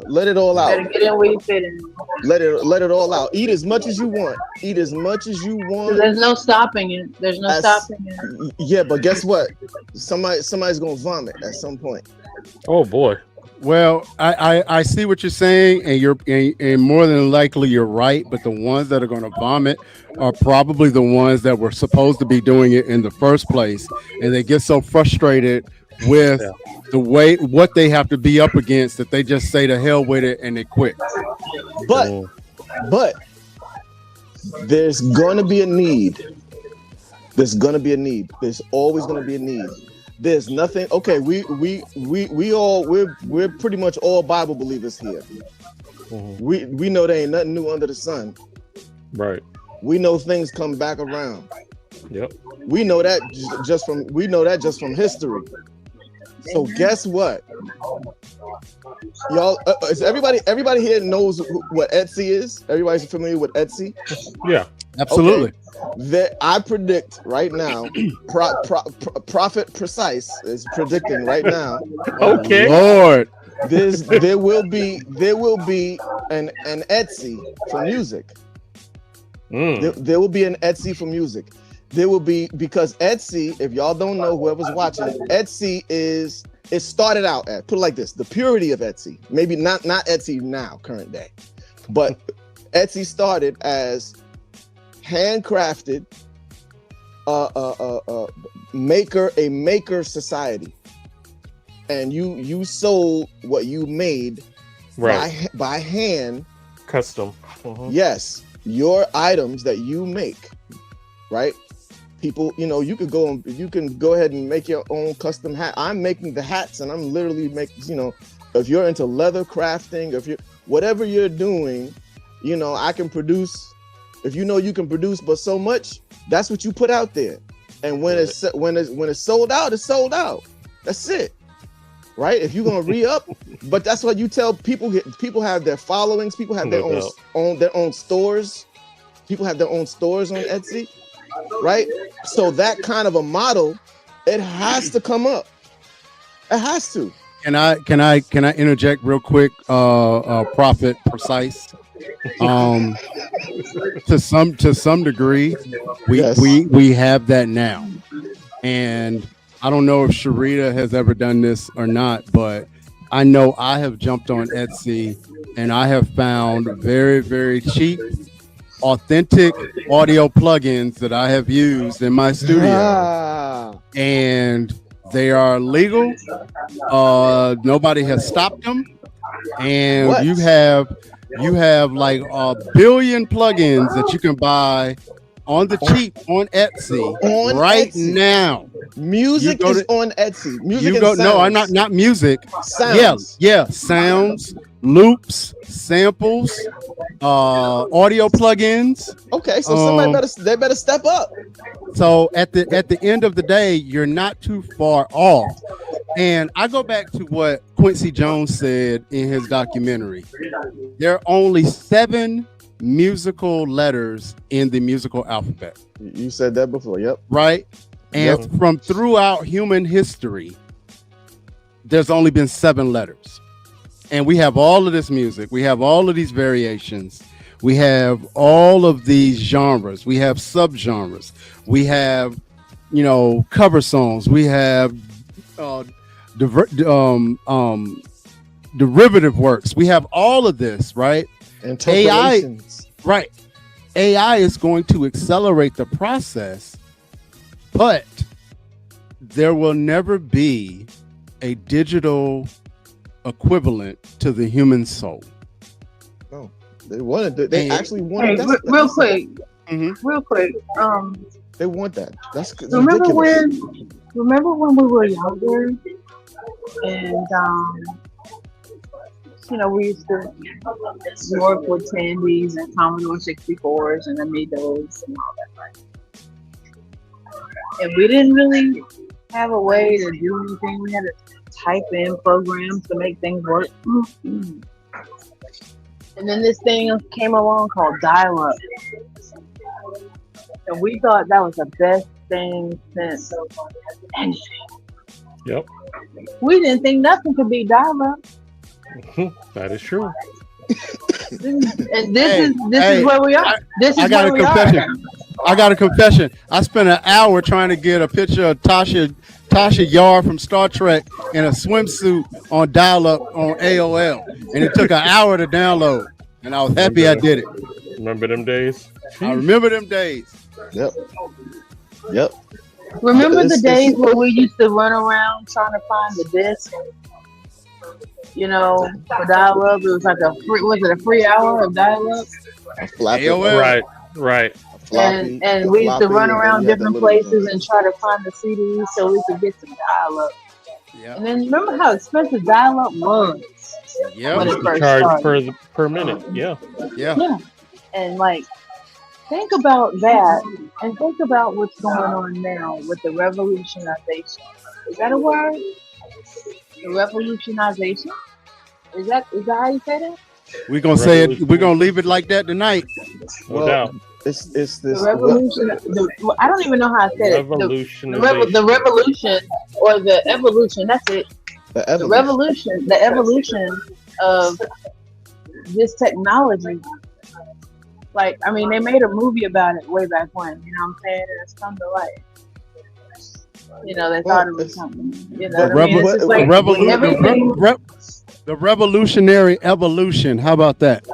let it all out. Better get in where you fit in. Let it all out. Eat as much as you want. Eat as much as you want. There's no stopping it. There's no stopping it. Yeah, but guess what? Somebody's gonna vomit at some point. Oh boy. Well, I see what you're saying, and more than likely you're right. But the ones that are going to vomit are probably the ones that were supposed to be doing it in the first place, and they get so frustrated with the way what they have to be up against that they just say to hell with it and they quit. But there's gonna be a need. There's always gonna be a need. There's nothing. Okay, we're pretty much all Bible believers here. Mm-hmm. We know there ain't nothing new under the sun. Right. We know things come back around. Yep. We know that just from history. So guess what, y'all? Is everybody here knows what Etsy is? Everybody's familiar with Etsy? Yeah, absolutely. Okay. I predict right now. Prophet Precise is predicting right now. Okay, Lord, there will be an Etsy for music. There will be an Etsy for music. There will be, because Etsy, if y'all don't know, whoever's watching, Etsy it started out at, put it like this, the purity of Etsy. Maybe not Etsy now, current day, but Etsy started as handcrafted maker society. And you sold what you made by hand. Custom. Yes, your items that you make. right? People, you can go ahead and make your own custom hat. I'm making the hats, and I'm literally making, if you're into leather crafting, if you're whatever you're doing, I can produce. If you can produce, but so much, that's what you put out there. And when it's sold out, it's sold out. That's it, right? If you're gonna re-up, but that's what you tell people. People have their followings. People have their own stores. People have their own stores on Etsy, right? So that kind of a model, it has to come up. It has to. Can I interject real quick? Prophet Precise. To some degree, we have that now, and I don't know if Sharita has ever done this or not, but I know I have jumped on Etsy and I have found very, very cheap, authentic audio plugins that I have used in my studio, and they are legal. Nobody has stopped them, and you have like a billion plugins that you can buy on the cheap on Etsy now. Music is on Etsy. No, I'm not music. Sounds. Yeah, sounds, loops, samples, audio plugins. Okay, so somebody better step up. So at the end of the day, you're not too far off. And I go back to what Quincy Jones said in his documentary. There are only 7 musical letters in the musical alphabet. You said that before, yep. Right? And from throughout human history, there's only been 7 letters. And we have all of this music. We have all of these variations. We have all of these genres. We have subgenres. We have, cover songs. We have derivative works. We have all of this, right? AI, right? AI is going to accelerate the process, but there will never be a digital equivalent to the human soul. Oh, they wanted. They actually wanted. Hey, real quick. They want that. That's remember ridiculous. when we were younger, and we used to work with Tandies and Commodore 64s and Amigos and all that, right? And we didn't really have a way to do anything. We had to type in programs to make things work. And then this thing came along called dial-up. And we thought that was the best thing since anything. Yep. We didn't think nothing could be dial-up. That is true. And this is where we are. I got a confession. I spent an hour trying to get a picture of Tasha Yar from Star Trek in a swimsuit on dial-up on AOL, and it took an hour to download, and I was happy I did it. Remember them days? I remember them days. Yep. Remember the days where we used to run around trying to find the disc? For dial-up, it was like a free hour of dial-up? AOL. Right. And we used to run around different places and try to find the CDs so we could get some dial-up. Yeah. And then remember how expensive dial-up was? Yeah. When it first charged started. per minute. Yeah. And think about that, and think about what's going on now with the revolutionization. Is that a word? The revolutionization? Is that how you say that? We're gonna say it. We're gonna leave it like that tonight. No doubt. It's this. The revolution. I don't even know how I said it. The revolution or the evolution. That's it. The revolution. The evolution of this technology. They made a movie about it way back when. You know what I'm saying? And it's come to life. They thought it was something. The revolutionary evolution. How about that?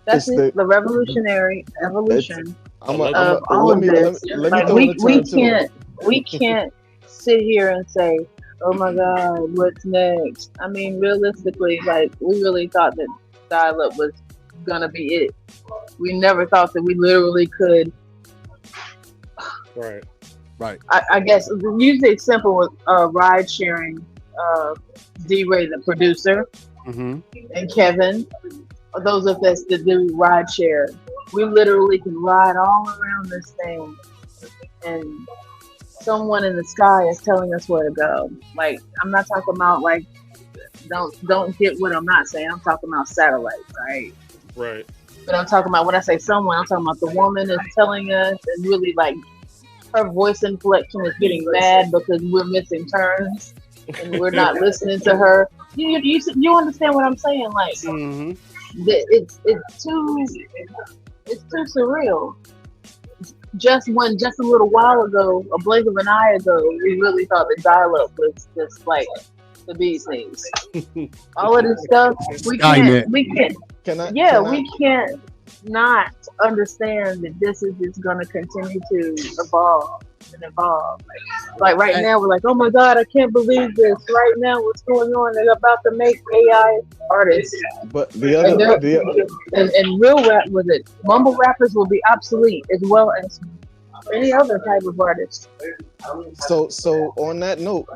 That's it. The revolutionary evolution of all of this. We can't sit here and say, "Oh my God, what's next?" I mean, realistically, we really thought that dial-up was gonna be it. We never thought that we literally could Right. I guess usually it's simple with ride sharing. D-Ray, the producer, and Kevin, those of us that do ride share, we literally can ride all around this thing, and someone in the sky is telling us where to go. Like, I'm not talking about like, don't get what I'm not saying. I'm talking about satellites, right? Right. But I'm talking about, when I say someone, I'm talking about the woman is telling us, and really like her voice inflection is getting mad because we're missing turns and we're not listening to her. You understand what I'm saying? Like, it's too surreal. Just a little while ago, a blink of an eye ago, we really thought the dial-up was just like the bee's knees. All of this stuff, we can't. We can't not understand that this is just going to continue to evolve and evolve. Like right now, we're like, oh my God, I can't believe this. Right now, what's going on? They're about to make AI artists. But and real rap, was it? Mumble rappers will be obsolete as well as any other type of artist. So on that note,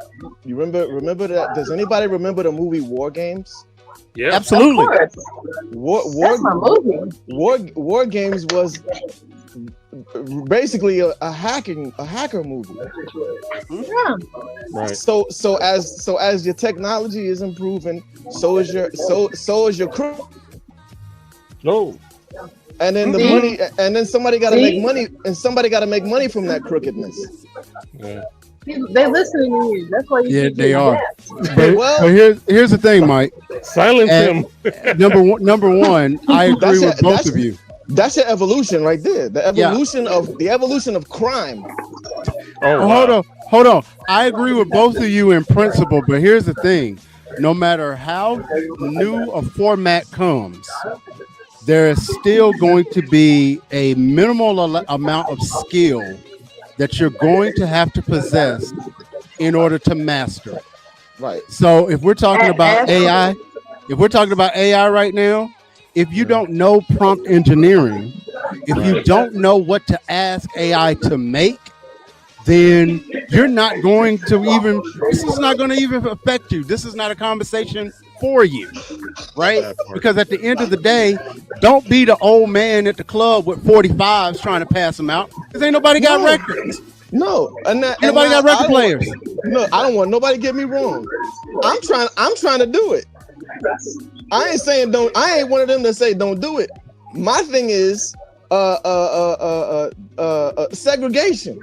you remember that? Does anybody remember the movie War Games? Yeah, absolutely. That's my movie. War Games was basically a hacker movie. Yeah. Right. So as your technology is improving, so is your crew. No. And then the money, and then somebody got to make money, and somebody got to make money from that crookedness. Yeah. They're listening to you. That's why you. Yeah, they are. But here's the thing, Mike. Silence him. Number one, I agree with both of you. That's your evolution right there. The evolution of crime. Hold on. I agree with both of you in principle, but here's the thing. No matter how new a format comes, there is still going to be a minimal amount of skill that you're going to have to possess in order to master it. Right. So if we're talking about AI, right now, if you don't know prompt engineering, if you don't know what to ask AI to make, then you're not going to even, this is not going to even affect you. This is not a conversation for you, right? Because at the end of the day, don't be the old man at the club with 45s trying to pass them out, because ain't nobody got records. No, nobody got record players. No, I don't want nobody to get me wrong. I'm trying to do it. I ain't saying don't. I ain't one of them that say don't do it. My thing is segregation.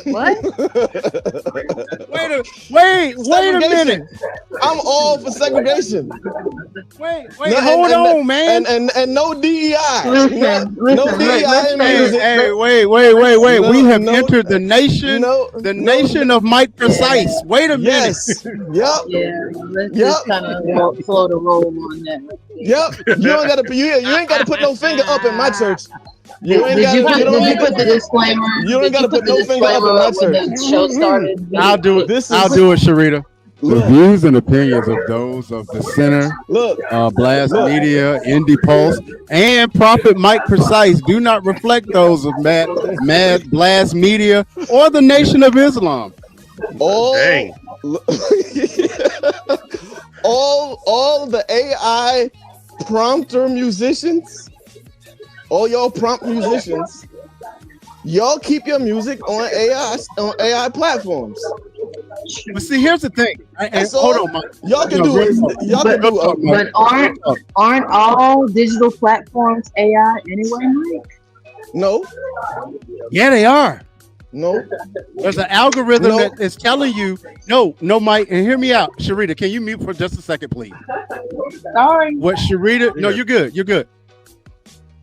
What? Wait a minute. I'm all for segregation. Wait, hold on, man. And no DEI. No DEI in music. Hey, wait. We have entered the nation of Mike Precise. Wait a minute. Yes. Yep. Yeah. Let's just kind of slow the roll on that. Yep. You ain't gotta put no finger up in my church. Did you put the disclaimer? You ain't got to put no finger up in my church. When the show started. I'll do it. I'll do it, Sharita. The views and opinions of those of the Center, Blast Media, Indie Pulse, and Prophet Mike Precise do not reflect those of Mad Blast Media or the Nation of Islam. All the AI prompter musicians. All y'all prompt musicians, y'all keep your music on AI platforms. But see, here's the thing. Hold on, Mike. Y'all can do it. But aren't all digital platforms AI anyway, Mike? No. Yeah, they are. No. There's an algorithm that is telling you no, Mike. And hear me out, Sharita. Can you mute for just a second, please? Sorry. What Sharita? No, you're good. You're good.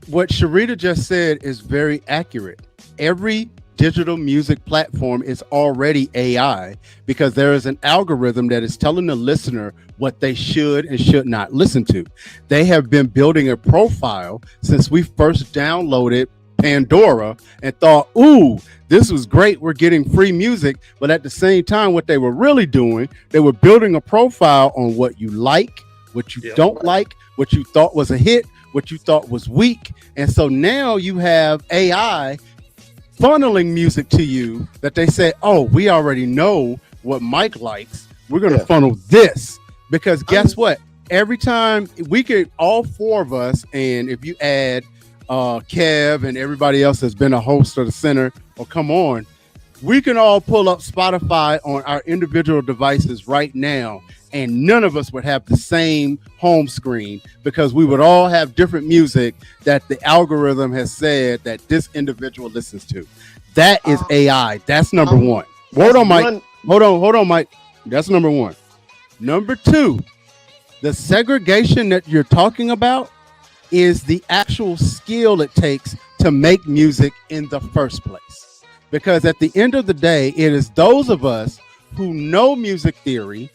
What Sharita just said is very accurate. Every digital music platform is already AI because there is an algorithm that is telling the listener what they should and should not listen to. They have been building a profile since we first downloaded Pandora and thought, ooh, this was great. We're getting free music. But at the same time, what they were really doing, they were building a profile on what you like, what you don't like, what you thought was a hit, what you thought was weak. And so now you have AI funneling music to you that they say, oh, we already know what Mike likes. We're going to funnel this, because guess what? Every time we could, all four of us, and if you add Kev and everybody else that's been a host of the center or come on, we can all pull up Spotify on our individual devices right now, and none of us would have the same home screen, because we would all have different music that the algorithm has said that this individual listens to. That is AI. That's number one. Hold on, Mike. Hold on, Mike. That's number one. Number two, the segregation that you're talking about is the actual skill it takes to make music in the first place. Because at the end of the day, it is those of us who know music theory,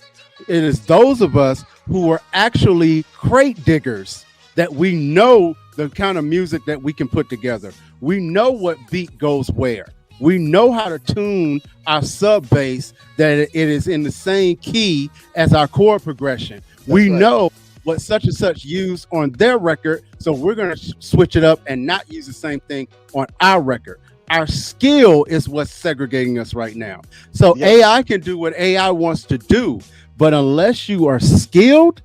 it is those of us who are actually crate diggers, that we know the kind of music that we can put together. We know what beat goes where. We know how to tune our sub bass that it is in the same key as our chord progression. We know what such and such used on their record, so we're going to switch it up and not use the same thing on our record. Our skill is what's segregating us right now. So AI can do what AI wants to do, but unless you are skilled,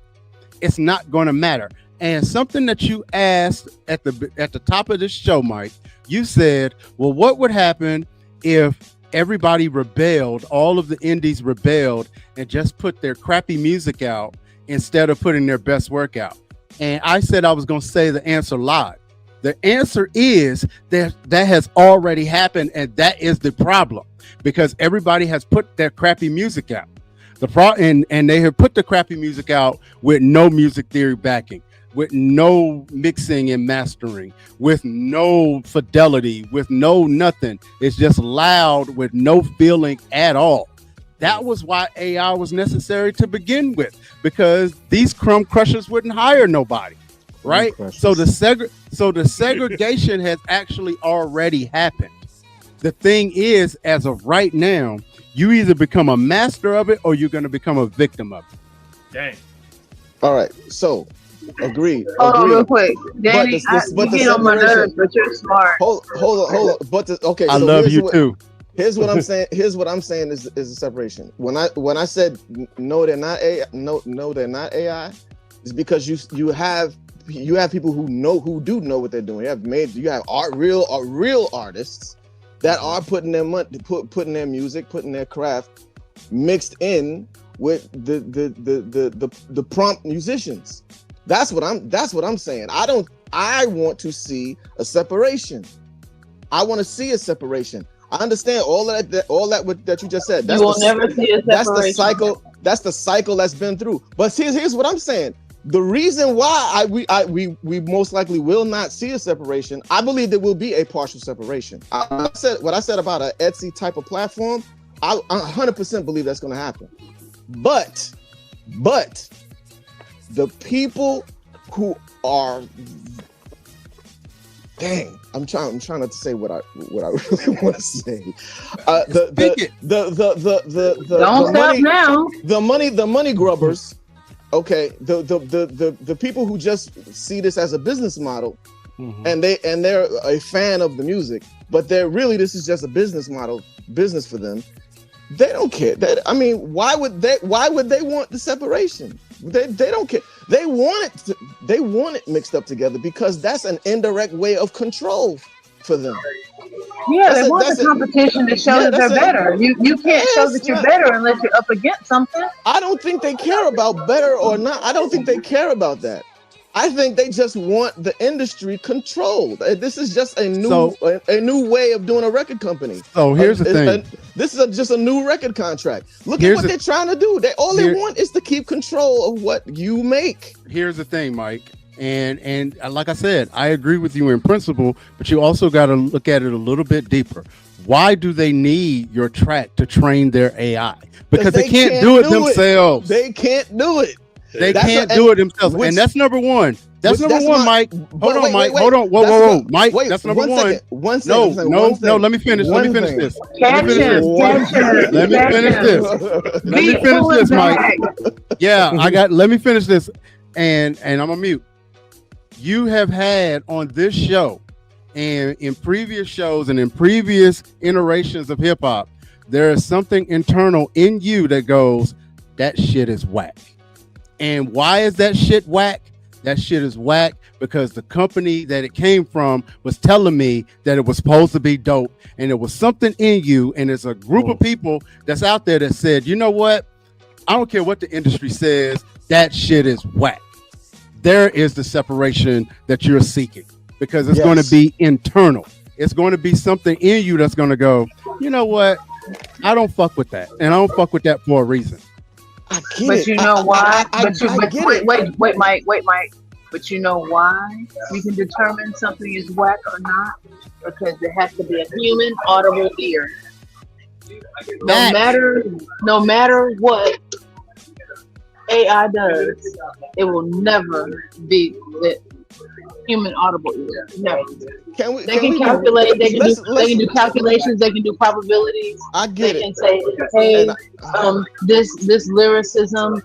it's not going to matter. And something that you asked at the top of this show, Mike, you said, well, what would happen if everybody rebelled, all of the indies rebelled and just put their crappy music out instead of putting their best work out? And I said I was going to say the answer live. The answer is that has already happened, and that is the problem, because everybody has put their crappy music out. And they have put the crappy music out with no music theory backing, with no mixing and mastering, with no fidelity, with no nothing. It's just loud with no feeling at all. That was why AI was necessary to begin with, because these crumb crushers wouldn't hire nobody. Right. So the segregation has actually already happened. The thing is, as of right now, you either become a master of it or you're going to become a victim of it. Dang. All right. So agree. Hold on real quick. Danny, you get on my nerves, but you're smart. Hold on. But okay. I love you too. Here's what I'm saying. Here's what I'm saying is a separation. When I said no, they're not AI. No, they're not AI. It's because you have people who do know what they're doing. You have real artists that are putting their money, putting their music, putting their craft mixed in with the prompt musicians. That's what I'm saying. I want to see a separation. I want to see a separation. I understand all that you just said. You will never see a separation. That's the cycle that's been through. But here's what I'm saying. The reason why we most likely will not see a separation, I believe there will be a partial separation. What I said about an Etsy type of platform, I 100% believe that's going to happen. But the people who are, dang, I'm trying not to say what I really want to say. The money grubbers. Okay, the people who just see this as a business model, and they're a fan of the music, but this is just a business for them. They don't care. Why would they want the separation? They don't care. They want it mixed up together because that's an indirect way of control for them. Yeah, they want the competition to show that they're better. You can't show that you're better unless you're up against something. I don't think they care about better or not. I don't think they care about that. I think they just want the industry controlled. This is just a new way of doing a record company. So here's the thing. This is just a new record contract. Look at what they're trying to do. They want is to keep control of what you make. Here's the thing, Mike. And like I said, I agree with you in principle, but you also got to look at it a little bit deeper. Why do they need your track to train their AI? Because they can't do it themselves. They can't do it. They can't do it themselves. And that's number one. That's number one, Mike. Hold on, Mike. Hold on. Whoa. Mike, that's number one. No, let me finish. Let me finish this. Let me finish this, Mike. Yeah, let me finish this. And I'm gonna mute. You have had on this show And in previous shows and in previous iterations of hip hop, there is something internal in you that goes, that shit is whack. And why is that shit whack? That shit is whack because the company that it came from was telling me that it was supposed to be dope. And it was something in you. And there's a group of people that's out there that said, you know what? I don't care what the industry says. That shit is whack. There is the separation that you're seeking because it's going to be internal. It's going to be something in you that's going to go, you know what? I don't fuck with that. And I don't fuck with that for a reason. But you know why? Wait, Mike. But you know why we can determine something is whack or not? Because there has to be a human audible ear. No matter what AI does, it will never be the human audible ear. Never. They can calculate. They can do calculations. They can do probabilities. I get it. They can say, hey, this lyricism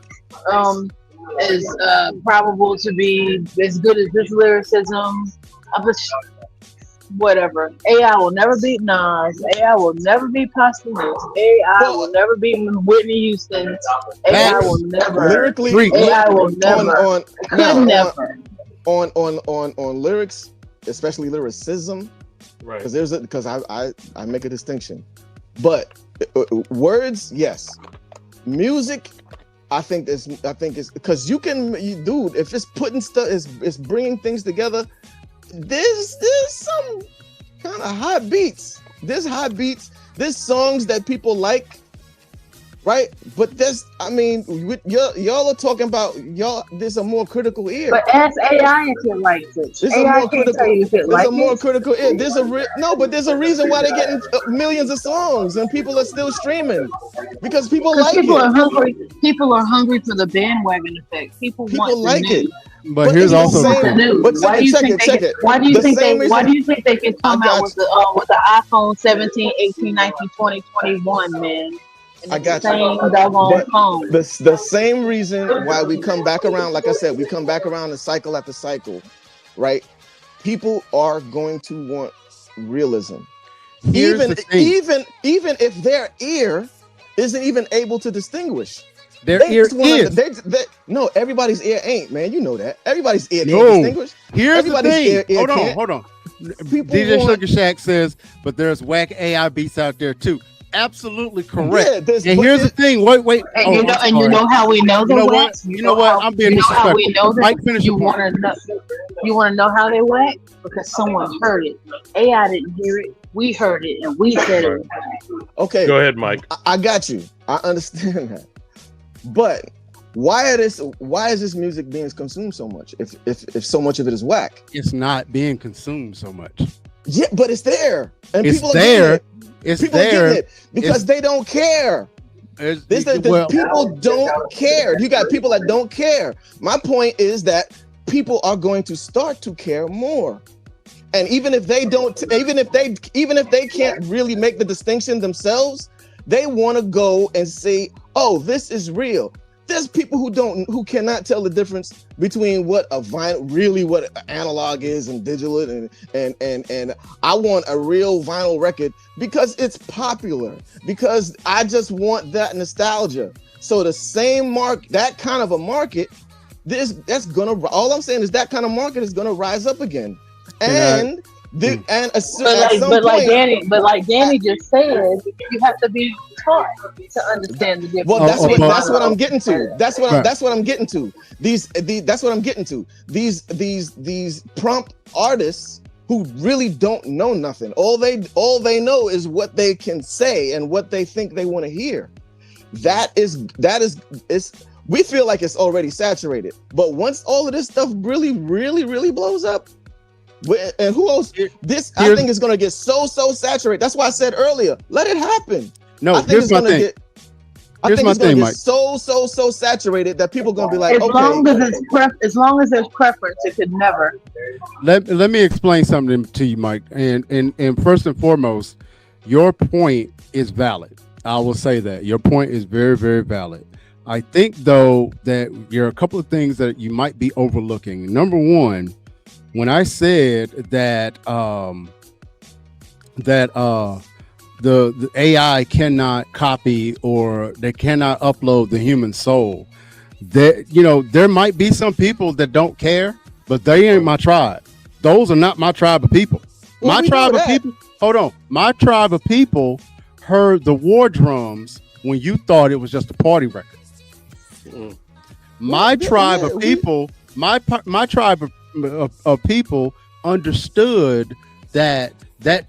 is probable to be as good as this lyricism. Whatever. AI will never beat Nas. AI will never be Posthumous. AI will never beat Whitney Houston. AI will never. Lyrically, AI will never. On lyrics, especially lyricism, right? Because I make a distinction, but words, yes. Music, I think it's because dude, if it's putting stuff, it's bringing things together. There's some kind of hot beats. There's hot beats. There's songs that people like, right? But y'all are talking about there's a more critical ear. But ask AI if it likes it. There's a more critical ear. There's a reason why they're getting millions of songs and people are still streaming because people like people it. Are hungry. People are hungry for the bandwagon effect. People want like it. But here's also the thing. Why do you think they can come out with the iPhone 17, 18, 19, 20, 21, man? I got you. The same reason why we come back around, like I said, we come back around the cycle after right? People are going to want realism. Even if their ear isn't even able to distinguish. Their ear is. No, everybody's ear ain't, man. You know that. Everybody's ear can't distinguish. Here's the thing. Hold on. DJ Sugar Shack says, but there's whack AI beats out there too. Absolutely correct. Yeah, and here's the thing. Wait. And you know how we know the whack? You know what? I'm being disrespectful. We know that you want to know how they whack? Because someone heard it. AI didn't hear it. We heard it and we said it. Okay. Go ahead, Mike. I got you. I understand that. But why is this music being consumed so much? If so much of it is whack, it's not being consumed so much. Yeah, but it's there, and it's people there. Are getting it because they don't care. People don't care. You got people that don't care. My point is that people are going to start to care more, and even if they can't really make the distinction themselves, they want to go and say, oh, this is real. There's people who cannot tell the difference between what a vinyl, really what analog is and digital, and I want a real vinyl record because it's popular, because I just want that nostalgia. So the same that kind of a market, all I'm saying is that kind of market is gonna rise up again. Like Danny just said, you have to be taught to understand the difference. Well, that's what I'm getting to. That's what I'm getting to. That's what I'm getting to. These prompt artists who really don't know nothing. All they know is what they can say and what they think they want to hear. That is we feel like it's already saturated. But once all of this stuff really, really, really blows up, and who else? I think is going to get so saturated. That's why I said earlier, let it happen. No, here's my thing. I think it's going to get so saturated that people are going to be like, as long as there's preference, it could never. Let me explain something to you, Mike. And first and foremost, your point is valid. I will say that your point is very, very valid. I think though that there are a couple of things that you might be overlooking. Number one, when I said that the AI cannot copy or they cannot upload the human soul, that there might be some people that don't care, but they ain't my tribe. Those are not my tribe of people. Well, My tribe of people. Hold on. My tribe of people heard the war drums when you thought it was just a party record. My tribe of people, my tribe of people understood that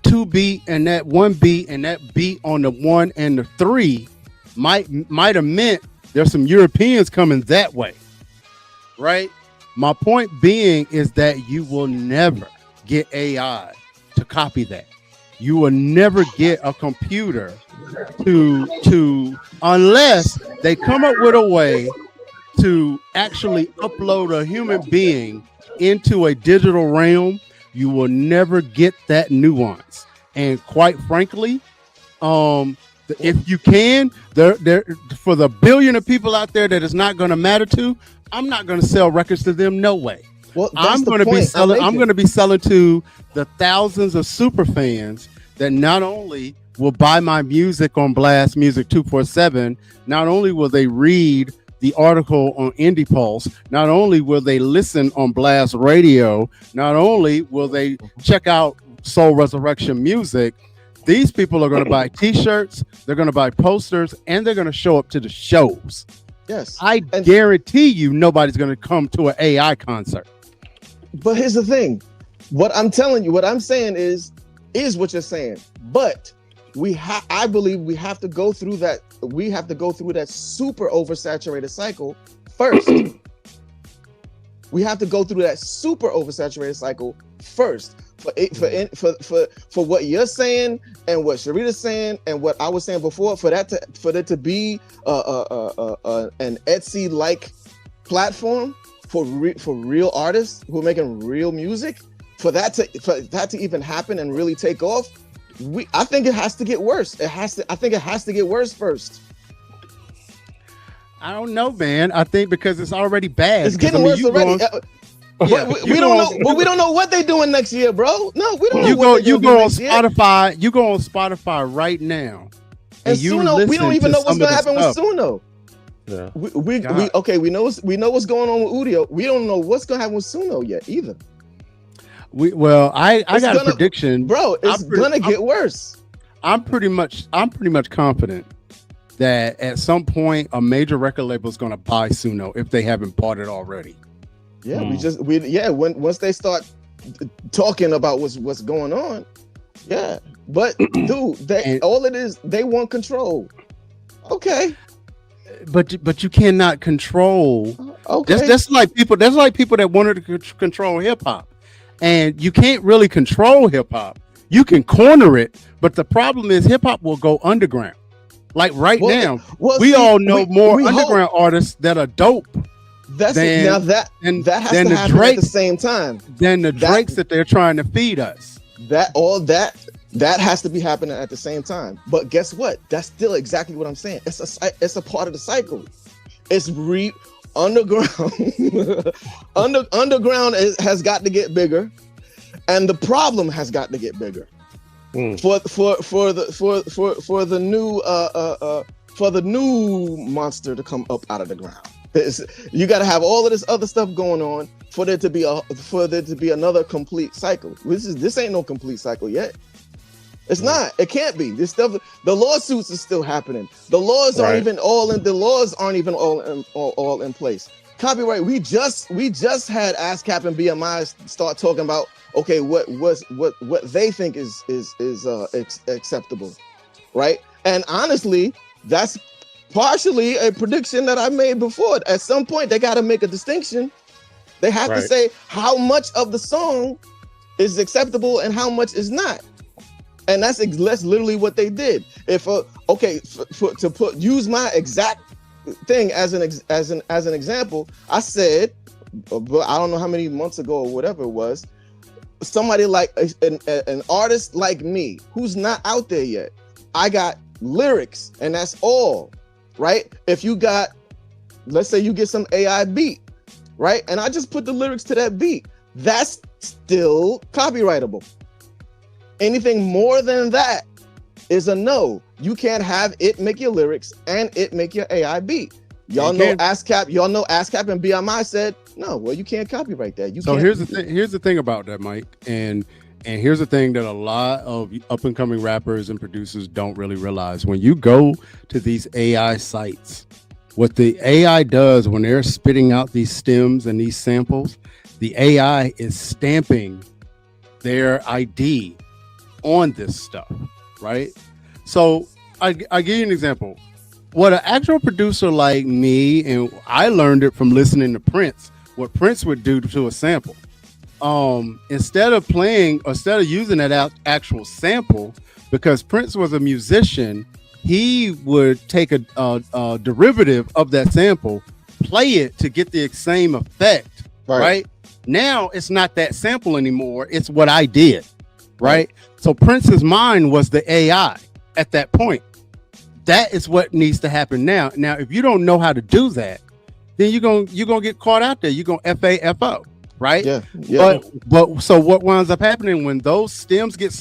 2 beat and that 1 beat and that beat on the 1 and the 3 might have meant there's some Europeans coming that way, right? My point being is that you will never get AI to copy that. You will never get a computer to unless they come up with a way to actually upload a human being into a digital realm. You will never get that nuance. And quite frankly, if you can, there for the billion of people out there that it's not going to matter to, I'm not going to sell records to them. No way. Well, I'm going to be selling. I'm going to be selling to the thousands of super fans that not only will buy my music on Blast Music 247, not only will they read the article on Indie Pulse, not only will they listen on Blast Radio, not only will they check out Soul Resurrection Music, these people are going to buy T-shirts, they're going to buy posters, and they're going to show up to the shows. Yes, I guarantee you nobody's going to come to an AI concert. But here's the thing. What I'm telling you, what I'm saying is what you're saying. But I believe we have to go through that. We have to go through that super oversaturated cycle first. We have to go through that super oversaturated cycle first. For what you're saying and what Sharita's saying and what I was saying before, for there to be an Etsy like platform for real artists who are making real music, for that to even happen and really take off, I think it has to get worse. I think it has to get worse first. I don't know, man. I think because it's already bad. It's getting worse already. We don't know. But we don't know what they're doing next year, bro. No, we don't know. You go on Spotify. You go on Spotify right now, and Suno. We don't even know what's gonna happen with Suno. Yeah. We know what's going on with Udio. We don't know what's gonna happen with Suno yet either. I got a prediction, bro. It's gonna get worse. I'm pretty much confident that at some point a major record label is gonna buy Suno if they haven't bought it already. Yeah, once they start talking about what's going on, yeah. But dude, they want control. Okay. But you cannot control. Okay. That's like people that wanted to control hip hop, and you can't really control hip hop. You can corner it, but the problem is hip hop will go underground. Like now, we all know more underground artists that are dope. That has to happen at the same time. Than the Drakes that they're trying to feed us. That has to be happening at the same time. But guess what? That's still exactly what I'm saying. It's a part of the cycle. It's underground. Underground has got to get bigger, and the problem has got to get bigger. For the new monster to come up out of the ground. You got to have all of this other stuff going on for there to be another complete cycle. This ain't no complete cycle yet. It's not. It can't be. This stuff. The lawsuits are still happening. The laws aren't even all in. The laws aren't even all in place. Copyright. We just had ASCAP and BMI start talking about what they think is acceptable, right? And honestly, that's partially a prediction that I made before. At some point, they got to make a distinction. They have to say how much of the song is acceptable and how much is not. And that's literally what they did. If use my exact thing as an example, I said, but I don't know how many months ago or whatever it was, somebody like an artist like me who's not out there yet, I got lyrics and that's all, right? If you got, let's say you get some AI beat, right? And I just put the lyrics to that beat. That's still copyrightable. Anything more than that is a no. You can't have it make your lyrics and it make your AI beat. Y'all know ASCAP and BMI said, no, well, you can't copyright that. Here's the thing about that, Mike. And here's the thing that a lot of up and coming rappers and producers don't really realize. When you go to these AI sites, what the AI does when they're spitting out these stems and these samples, the AI is stamping their ID on this stuff, right? So I give you an example. What an actual producer like me, and I learned it from listening to Prince, what Prince would do to a sample. Instead of using that actual sample, because Prince was a musician, he would take a derivative of that sample, play it to get the same effect, right? Now it's not that sample anymore, it's what I did, right? So Prince's mind was the AI at that point. That is what needs to happen now. Now, if you don't know how to do that, then you're gonna get caught out there. You're gonna FAFO, right? Yeah. But so what winds up happening when those stems get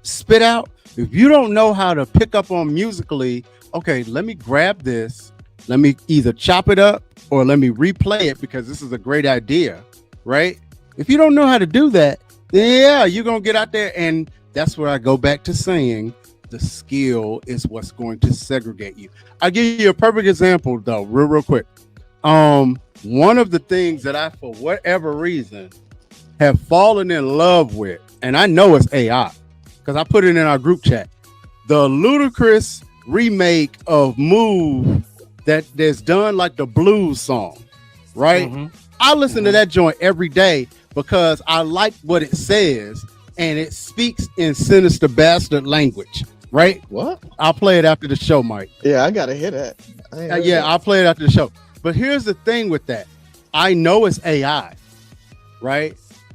spit out? If you don't know how to pick up on musically, okay, let me grab this. Let me either chop it up or let me replay it because this is a great idea, right? If you don't know how to do that, then yeah, you're gonna get out there, and that's where I go back to saying the skill is what's going to segregate you. I'll give you a perfect example though, real quick. One of the things that I, for whatever reason, have fallen in love with, and I know it's AI, because I put it in our group chat, the ludicrous remake of Move that's done like the blues song, right? Mm-hmm. I listen to that joint every day because I like what it says, and it speaks in sinister bastard language. Right? What? I'll play it after the show, Mike. Yeah, I gotta hear that. I'll play it after the show. But here's the thing with that. I know it's AI, right?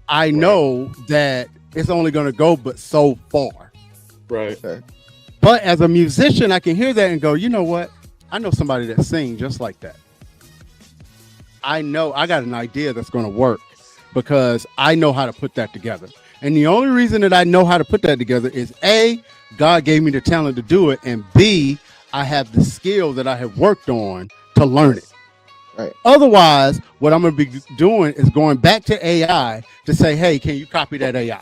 I know that it's only gonna go but so far. Right. Okay. But as a musician, I can hear that and go, you know what? I know somebody that sings just like that. I know I got an idea that's gonna work because I know how to put that together. And the only reason that I know how to put that together is A, God gave me the talent to do it, and B, I have the skill that I have worked on to learn it. Right. Otherwise, what I'm going to be doing is going back to AI to say, hey, can you copy that AI?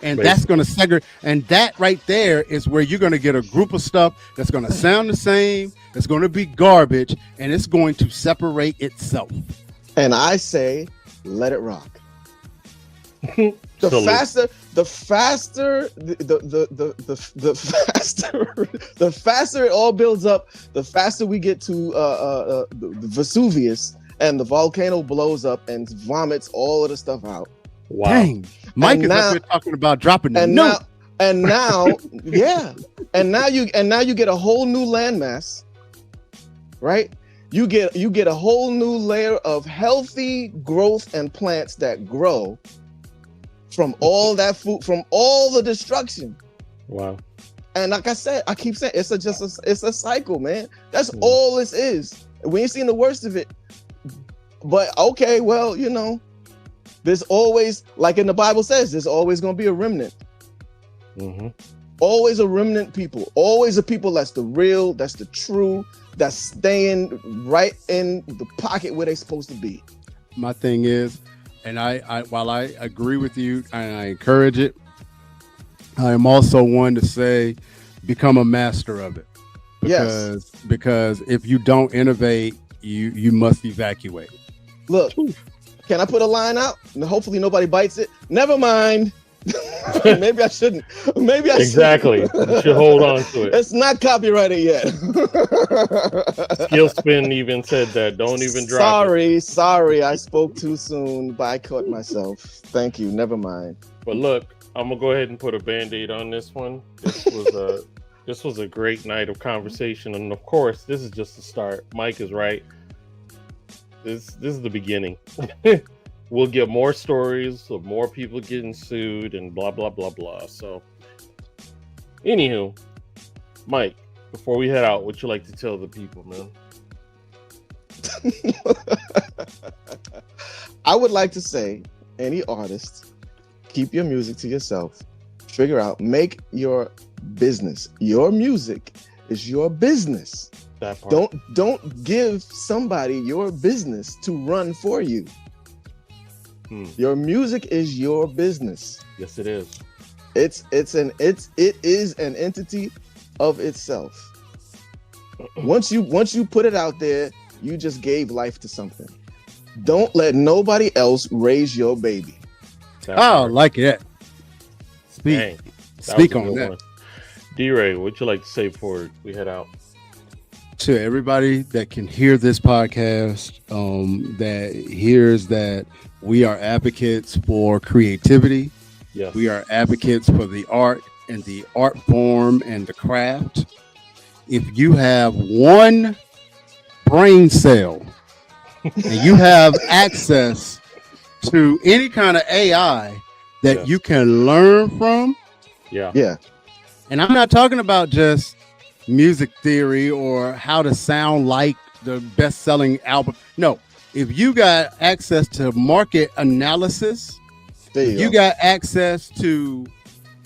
And that's going to segregate. And that right there is where you're going to get a group of stuff that's going to sound the same, that's going to be garbage, and it's going to separate itself. And I say, let it rock. The faster it all builds up, the faster we get to the Vesuvius and the volcano blows up and vomits all of the stuff out. Wow. Dang. Mike is up here talking about dropping the nuke. And now you get a whole new landmass, right? You get a whole new layer of healthy growth and plants that grow from all that food, from all the destruction. Wow. And like I said, I keep saying it's a cycle, man. That's all this is. We ain't seen the worst of it. But okay, well, you know, there's always, like in the Bible says, there's always gonna be a remnant. Mm-hmm. Always a remnant people. Always a people that's the real, that's the true, that's staying right in the pocket where they're supposed to be. My thing is, and I while I agree with you and I encourage it, I am also one to say, become a master of it. Because if you don't innovate, you must evacuate. Look, can I put a line out? Hopefully nobody bites it. Never mind. Maybe I shouldn't. Maybe I exactly. shouldn't. You should hold on to it. It's not copyrighted yet. Skillspin even said that. Don't even drop it. Sorry. I spoke too soon, but I caught myself. Thank you. Never mind. But look, I'm gonna go ahead and put a Band-Aid on this one. This was a great night of conversation, and of course, this is just the start. Mike is right. This is the beginning. We'll get more stories of more people getting sued and blah, blah, blah, blah. So, anywho, Mike, before we head out, what you like to tell the people, man? I would like to say, any artist, keep your music to yourself. Figure out, make your business. Your music is your business. That part. Don't give somebody your business to run for you. Your music is your business. Yes, it is. It is an entity of itself. Once you put it out there, you just gave life to something. Don't let nobody else raise your baby. Like it. Speak on that. D-Ray, what'd you like to say before we head out? To everybody that can hear this podcast, that hears that we are advocates for creativity. Yes. We are advocates for the art and the art form and the craft. If you have one brain cell and you have access to any kind of AI that you can learn from, and I'm not talking about just music theory or how to sound like the best-selling album. No, if you got access to market analysis, you got access to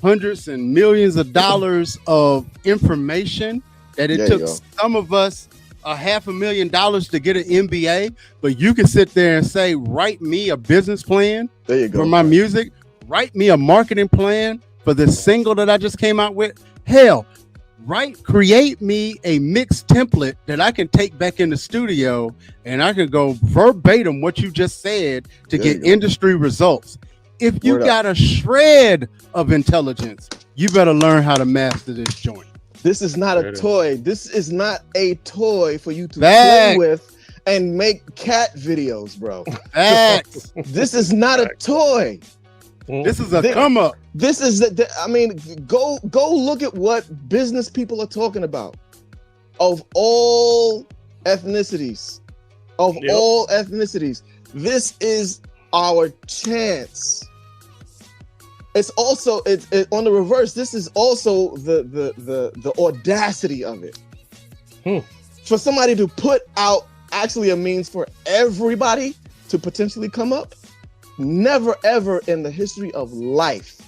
hundreds and millions of dollars of information that it took some of us $500,000 to get an MBA, but you can sit there and say, write me a business plan for my music, write me a marketing plan for the single that I just came out with. Hell, create me a mixed template that I can take back in the studio and I can go verbatim what you just said to get industry results. If you got a shred of intelligence, you better learn how to master this joint. This is not a toy. This is not a toy for you to play with and make cat videos, bro. This is not a toy. This is a come up. This is go look at what business people are talking about. Of all ethnicities, this is our chance. It's also on the reverse. This is also the audacity of it. For somebody to put out actually a means for everybody to potentially come up. Never ever in the history of life.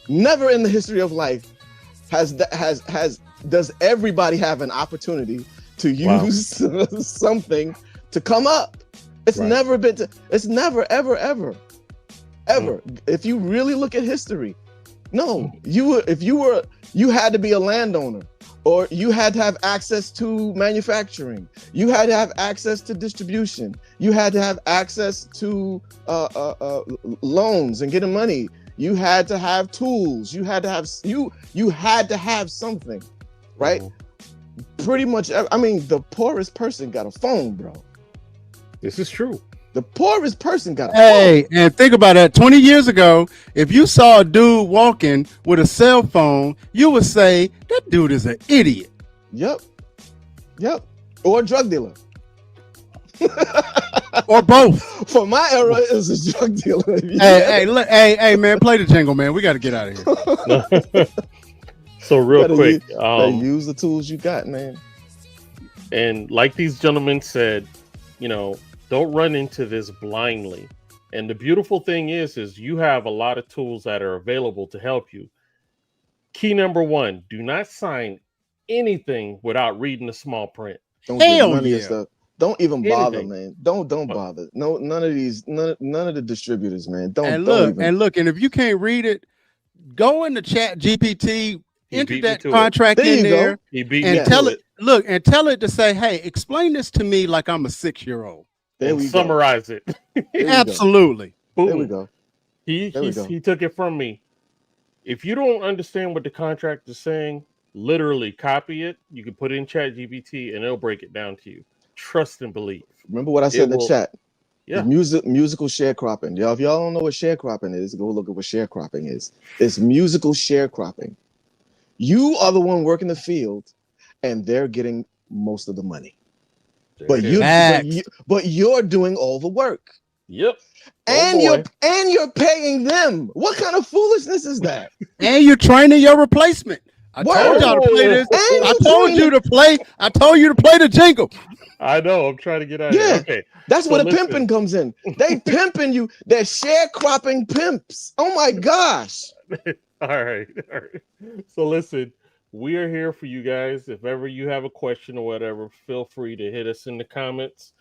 Never in the history of life does everybody have an opportunity to use something to come up. It's never ever. If you really look at history, no, you had to be a landowner, or you had to have access to manufacturing. You had to have access to distribution. You had to have access to loans and getting money. You had to have tools. You had to have something, right? Pretty much. The poorest person got a phone, bro. This is true. The poorest person got a phone. And think about that. 20 years ago, if you saw a dude walking with a cell phone, you would say, that dude is an idiot. Yep. Or a drug dealer. Or both. For my era, it was a drug dealer. Hey, man, play the jingle, man. We got to get out of here. So real quick. Use the tools you got, man. And like these gentlemen said, don't run into this blindly. And the beautiful thing is you have a lot of tools that are available to help you. Key number 1, do not sign anything without reading the small print. Don't get money and stuff. Don't even bother, man. Don't bother. No, none of the distributors, man. And if you can't read it, go into Chat GPT, enter that contract in there, and tell it. Look, and tell it to say, "Hey, explain this to me like I'm a 6-year-old." Summarize it. Absolutely. Boom. There we go. He took it from me. If you don't understand what the contract is saying, literally copy it. You can put it in Chat GPT and it'll break it down to you. Trust and believe. Remember what I said in the chat. Yeah. Musical sharecropping. Y'all, if y'all don't know what sharecropping is, go look at what sharecropping is. It's musical sharecropping. You are the one working the field, and they're getting most of the money. But you're doing all the work. Yep. And you're paying them. What kind of foolishness is that? And you're training your replacement. I told y'all to play this. I told you to play the jingle. I know. I'm trying to get out of here. Okay. That's where the pimping comes in. They pimping you. They're sharecropping pimps. Oh my gosh. All right. So listen, we are here for you guys. If ever you have a question or whatever, feel free to hit us in the comments.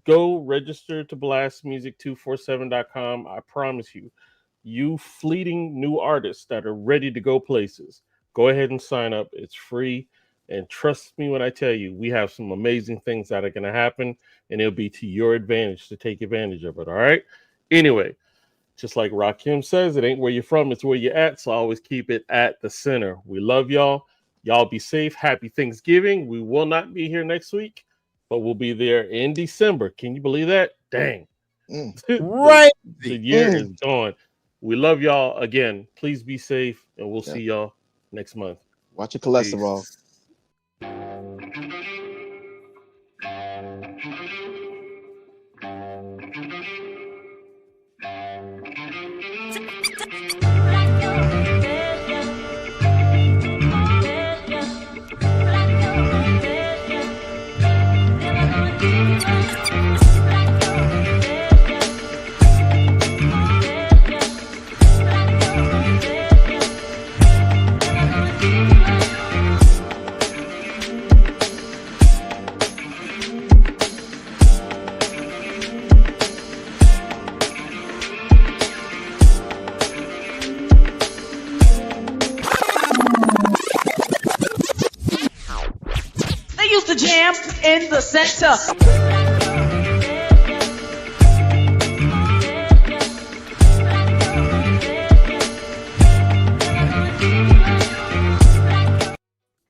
Go register to blastmusic247.com. I promise you, you fleeting new artists that are ready to go places, go ahead and sign up. It's free. And trust me when I tell you, we have some amazing things that are going to happen, and it'll be to your advantage to take advantage of it. All right. Anyway, just like Rakim says, it ain't where you're from, it's where you're at. So always keep it at the center. We love y'all. Y'all be safe. Happy Thanksgiving. We will not be here next week, but we'll be there in December. Can you believe that? Dang. Right. The year is gone. We love y'all. Again, please be safe, and we'll see y'all next month. Watch your cholesterol. Peace. They used to jam in the center.